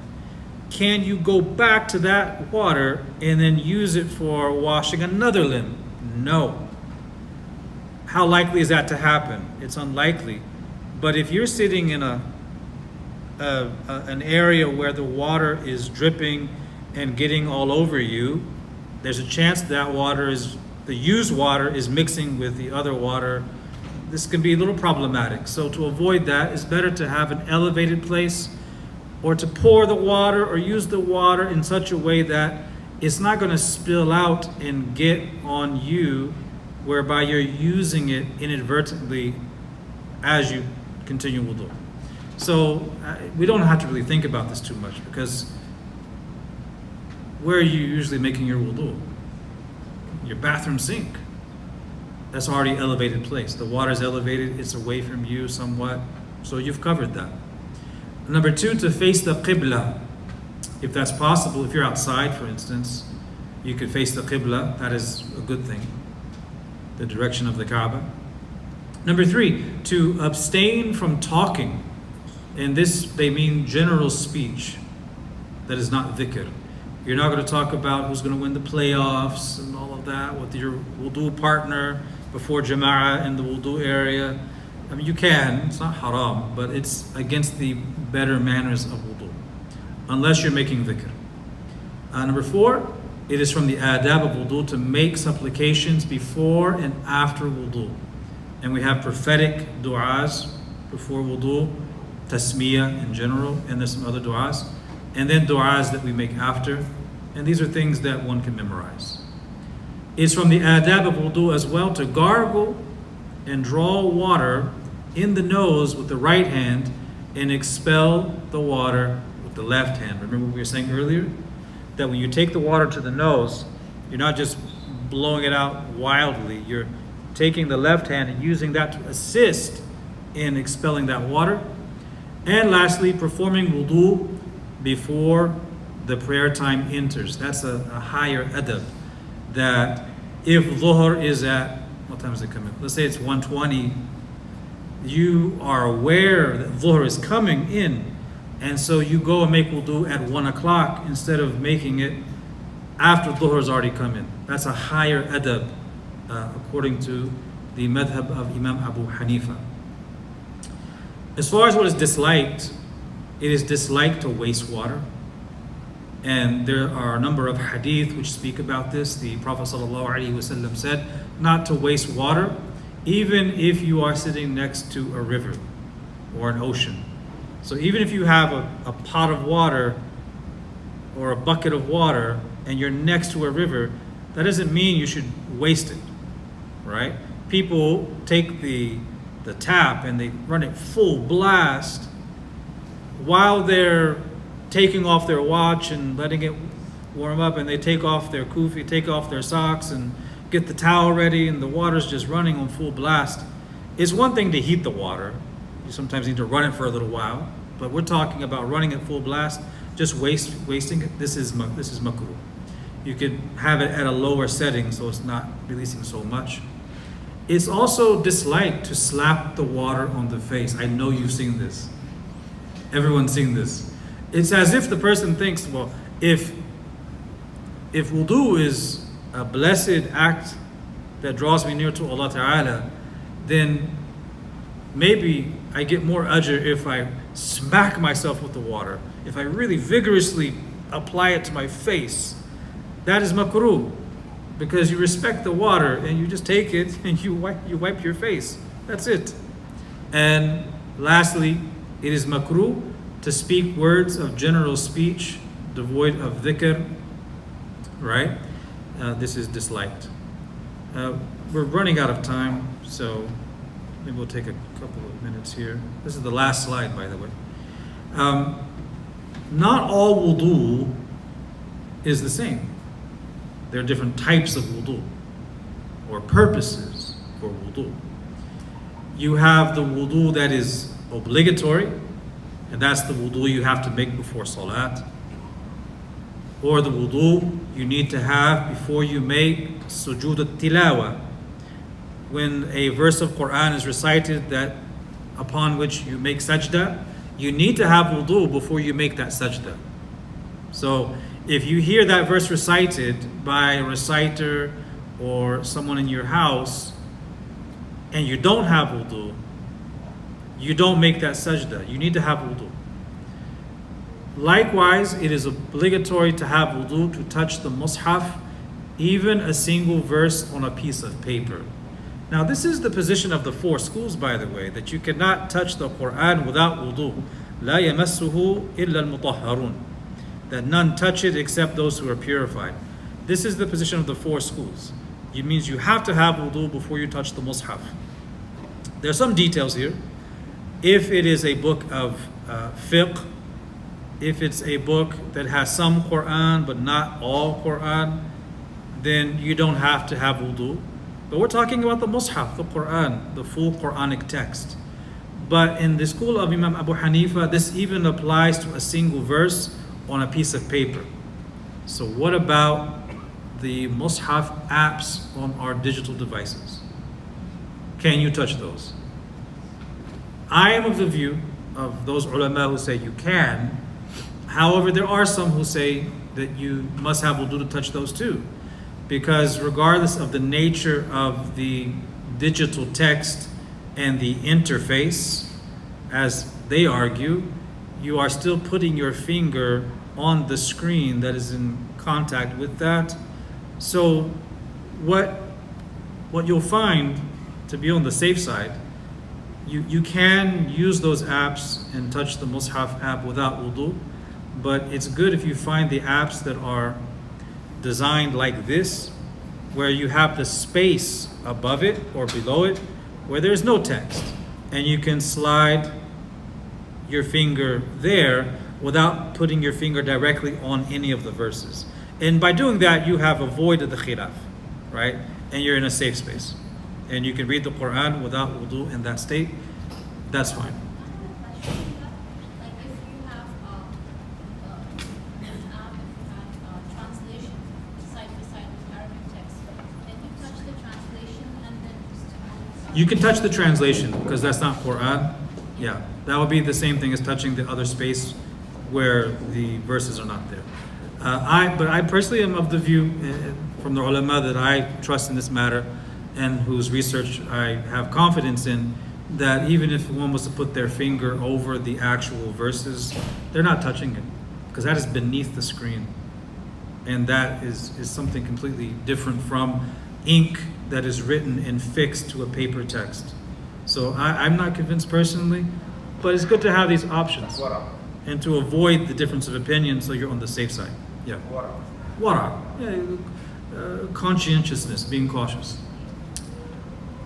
can you go back to that water and then use it for washing another limb? No. How likely is that to happen? It's unlikely. But if you're sitting in an area where the water is dripping and getting all over you, there's a chance that the used water is mixing with the other water. This can be a little problematic. So to avoid that, it's better to have an elevated place, or to pour the water or use the water in such a way that it's not going to spill out and get on you, whereby you're using it inadvertently as you continue wudu. So we don't have to really think about this too much, because where are you usually making your wudu? Your bathroom sink, That's already elevated place. The water is elevated, it's away from you somewhat. So you've covered that. Number 2, to face the Qibla. If that's possible, if you're outside, for instance, you could face the Qibla. That is a good thing. The direction of the Kaaba. Number 3, to abstain from talking. In this, they mean general speech. That is not dhikr. You're not going to talk about who's going to win the playoffs and all of that with your wudu partner before jama'ah in the wudu area. I mean, you can, it's not haram, but it's against the better manners of wudu, unless you're making dhikr. Number 4, it is from the adab of wudu to make supplications before and after wudu. And we have prophetic du'as before wudu, tasmiyah in general, and there's some other du'as. And then du'as that we make after. And these are things that one can memorize. It's from the adab of wudu as well to gargle and draw water in the nose with the right hand and expel the water with the left hand. Remember what we were saying earlier? That when you take the water to the nose, you're not just blowing it out wildly. You're taking the left hand and using that to assist in expelling that water. And lastly, performing wudu before the prayer time enters. That's a higher adab. That if dhuhr is at, what time does it come in? Let's say it's 1:20. You are aware that dhuhr is coming in, and so you go and make wudu at 1 o'clock instead of making it after dhuhr has already come in. That's a higher adab according to the madhab of Imam Abu Hanifa. As far as what is disliked, it is disliked to waste water. And there are a number of hadith which speak about this. The Prophet ﷺ said not to waste water, even if you are sitting next to a river or an ocean. So even if you have a pot of water or a bucket of water and you're next to a river, that doesn't mean you should waste it, right? People take the tap and they run it full blast while they're taking off their watch and letting it warm up, and they take off their kufi, take off their socks and get the towel ready, and the water's just running on full blast. It's one thing to heat the water. You sometimes need to run it for a little while, but we're talking about running at full blast, just wasting it. This is makruh. You could have it at a lower setting so it's not releasing so much. It's also disliked to slap the water on the face. I know you've seen this. Everyone's seen this. It's as if the person thinks, well, if wudu is a blessed act that draws me near to Allah Ta'ala, then maybe I get more ajr if I smack myself with the water, if I really vigorously apply it to my face. That is makruh, because you respect the water and you just take it and you wipe your face. That's it. And lastly, it is makruh to speak words of general speech devoid of dhikr, right? This is disliked. We're running out of time, so maybe we'll take a couple of minutes here. This is the last slide, by the way. Not all wudu is the same. There are different types of wudu or purposes for wudu. You have the wudu that is obligatory, and that's the wudu you have to make before salat. Or the wudu you need to have before you make sujood al-tilawa. When a verse of Quran is recited that upon which you make sajda, you need to have wudu before you make that sajda. So if you hear that verse recited by a reciter or someone in your house and you don't have wudu, you don't make that sajda. You need to have wudu. Likewise, it is obligatory to have wudu to touch the mushaf, even a single verse on a piece of paper. Now, this is the position of the four schools, by the way, that you cannot touch the Quran without wudu. لا يمسه إلا المطهرون. That none touch it except those who are purified. This is the position of the four schools. It means you have to have wudu before you touch the mushaf. There are some details here. If it is a book of fiqh, if it's a book that has some Quran but not all Quran, then you don't have to have wudu. But we're talking about the Mus'haf, the Quran, the full Quranic text. But in the school of Imam Abu Hanifa, this even applies to a single verse on a piece of paper. So what about the Mus'haf apps on our digital devices? Can you touch those? I am of the view of those ulama who say you can. However, there are some who say that you must have wudu to touch those too. Because regardless of the nature of the digital text and the interface, as they argue, you are still putting your finger on the screen that is in contact with that. So what you'll find, to be on the safe side, you can use those apps and touch the Mus'haf app without wudu, but it's good if you find the apps that are designed like this, where you have the space above it or below it, where there's no text, and you can slide your finger there without putting your finger directly on any of the verses. And by doing that, you have avoided the khilaf, right? And you're in a safe space. And you can read the Quran without wudu in that state. That's fine. Like if you have an app, if you have translation side by side with Arabic text, then you touch the translation and then just You can touch the translation because that's not Quran. Yeah, that would be the same thing as touching the other space where the verses are not there. But I personally am of the view from the ulama that I trust in this matter and whose research I have confidence in, that even if one was to put their finger over the actual verses, they're not touching it because that is beneath the screen. And that is something completely different from ink that is written and fixed to a paper text. So I'm not convinced personally, but it's good to have these options and to avoid the difference of opinion so you're on the safe side. Yeah. Wara. Yeah, conscientiousness, being cautious.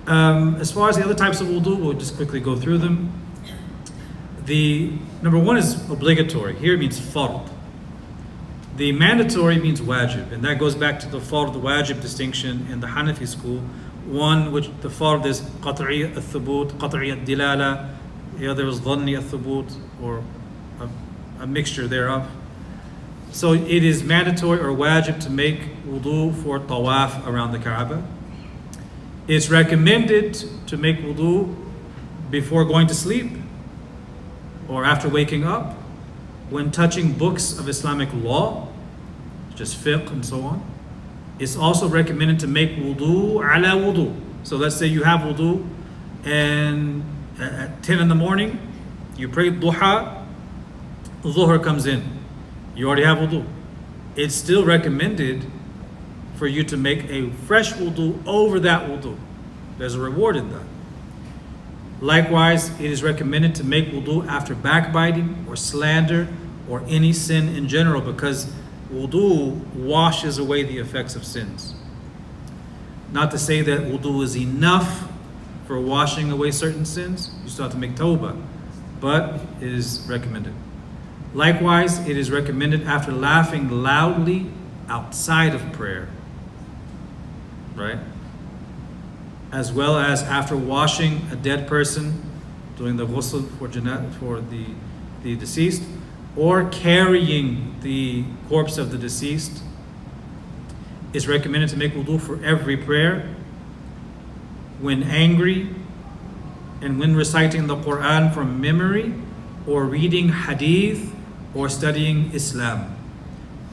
As far as the other types of wudu, we'll just quickly go through them. The number one is obligatory. Here it means fard. The mandatory means wajib, and that goes back to the fard, the wajib distinction in the Hanafi school. One, which the fard is qat'i al-thubut, qat'i al-dilala. The other is dhanni al-thubut, or a mixture thereof. So it is mandatory or wajib to make wudu for tawaf around the Kaaba. It's recommended to make wudu before going to sleep or after waking up, when touching books of Islamic law, such as fiqh and so on. It's also recommended to make wudu ala wudu. So let's say you have wudu and at 10 in the morning, you pray duha, dhuhr comes in. You already have wudu. It's still recommended for you to make a fresh wudu over that wudu. There's a reward in that. Likewise, it is recommended to make wudu after backbiting or slander or any sin in general, because wudu washes away the effects of sins. Not to say that wudu is enough for washing away certain sins. You still have to make tawbah, but it is recommended. Likewise, it is recommended after laughing loudly outside of prayer, right? As well as after washing a dead person, doing the ghusl for the deceased, or carrying the corpse of the deceased. It's recommended to make wudu for every prayer, when angry, and when reciting the Quran from memory, or reading hadith, or studying Islam.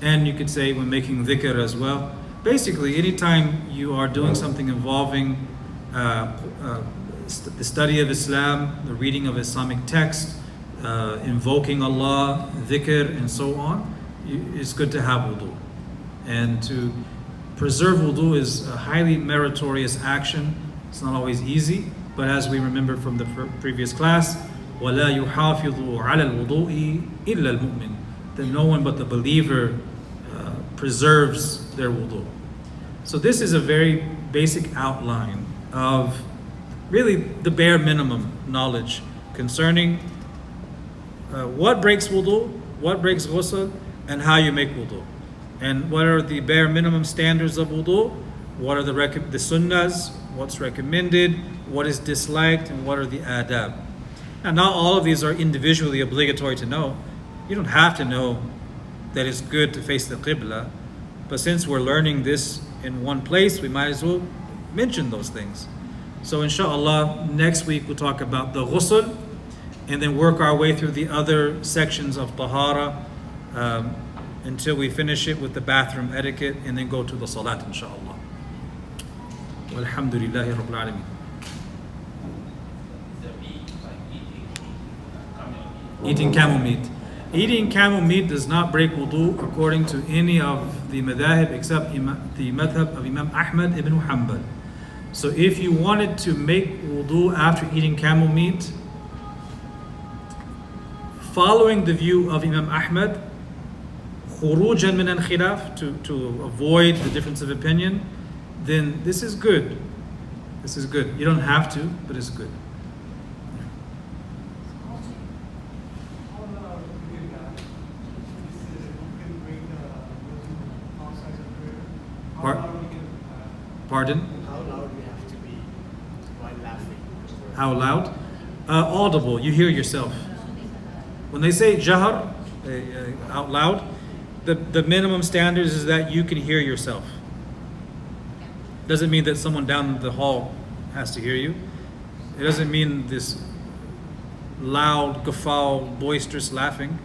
And you could say when making dhikr as well. Basically, anytime you are doing something involving the study of Islam, the reading of Islamic text, invoking Allah, dhikr, and so on, it's good to have wudu. And to preserve wudu is a highly meritorious action. It's not always easy, but as we remember from the previous class, وَلَا يُحَافِظُ عَلَى الْوُضُوءِ إِلَّا الْمُؤْمِنِ, that no one but the believer preserves their wudu. So this is a very basic outline of really the bare minimum knowledge concerning what breaks wudu, what breaks ghusl, and how you make wudu. And what are the bare minimum standards of wudu? what are the sunnahs, what's recommended, what is disliked, and what are the adab. Now, not all of these are individually obligatory to know. You don't have to know that it's good to face the qibla, but since we're learning this in one place, we might as well mention those things. So inshallah, next week we'll talk about the ghusl, and then work our way through the other sections of Tahara until we finish it with the bathroom etiquette, and then go to the salat inshallah. Walhamdulillahi Rabbil Alameen. Eating camel meat. Eating camel meat does not break wudu according to any of the madhahib except the madhab of Imam Ahmad ibn Hanbal. So if you wanted to make wudu after eating camel meat, following the view of Imam Ahmad, khurujan min al-khilaf, to avoid the difference of opinion, then this is good. This is good. You don't have to, but it's good. Pardon? How loud we have to be while laughing? How loud? Audible. You hear yourself. When they say jahar, out loud, the minimum standards is that you can hear yourself. Doesn't mean that someone down the hall has to hear you. It doesn't mean this loud, guffaw, boisterous laughing.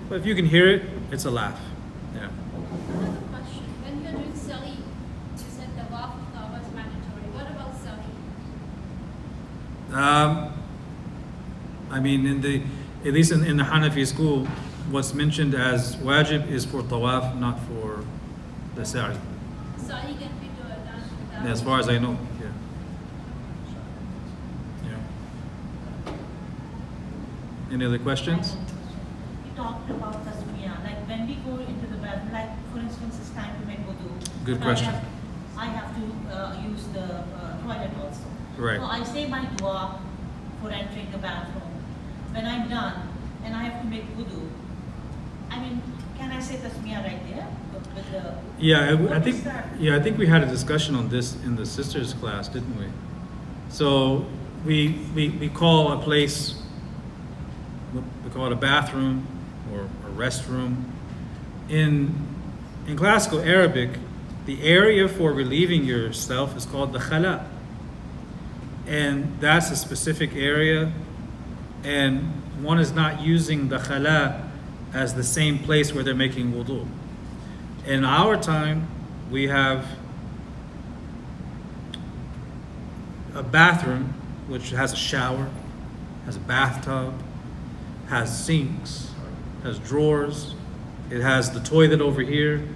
But if you can hear it, it's a laugh. Yeah. Another question. When you're doing sali, you said the tawaf of Kaaba is mandatory. What about sali? I mean, at least in the Hanafi school, what's mentioned as wajib is for tawaf, not for the sa'i. Sali can be done without. As far as I know, yeah. Any other questions? We talked about tasmiyah, like when we go into the bathroom, like for instance, it's time to make wudu. Good but question. I have to use the toilet also. Right. So I say my dua for entering the bathroom. When I'm done and I have to make wudu, I mean, can I say tasmiyah right there? With the, Yeah, what I is think. that? Yeah, I think we had a discussion on this in the sisters class, didn't we? So we call a place, we call it a bathroom or a restroom. In classical Arabic, the area for relieving yourself is called the khala, and that's a specific area. And one is not using the khala as the same place where they're making wudu. In our time, we have a bathroom which has a shower, has a bathtub, has sinks, has drawers, it has the toilet over here.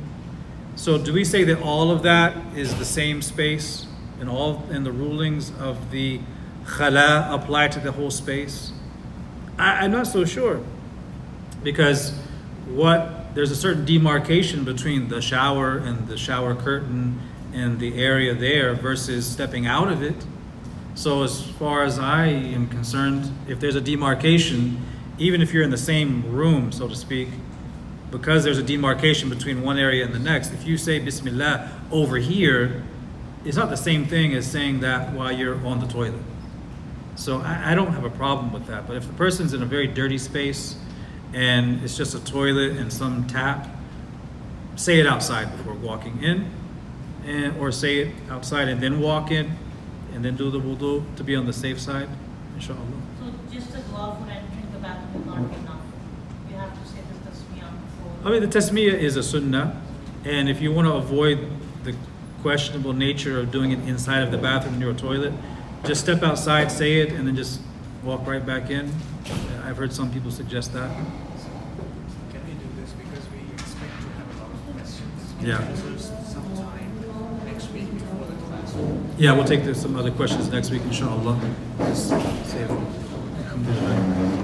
So do we say that all of that is the same space and the rulings of the khala apply to the whole space? I'm not so sure, because there's a certain demarcation between the shower and the shower curtain and the area there versus stepping out of it. So as far as I am concerned, if there's a demarcation, even if you're in the same room, so to speak, because there's a demarcation between one area and the next, if you say Bismillah over here, it's not the same thing as saying that while you're on the toilet. So I don't have a problem with that. But if the person's in a very dirty space and it's just a toilet and some tap, say it outside before walking in, or say it outside and then walk in, and then do the wudu to be on the safe side, inshallah. So just a dua for entering the bathroom is not enough. You have to say the tasmiyah before. I mean, the tasmiyah is a sunnah, and if you want to avoid the questionable nature of doing it inside of the bathroom near a toilet, just step outside, say it, and then just walk right back in. I've heard some people suggest that. Can we do this because we expect to have a lot of questions? Yeah. Reserve some time next week before the class. Yeah, we'll take some other questions next week, inshallah. Just say it. Alhamdulillah.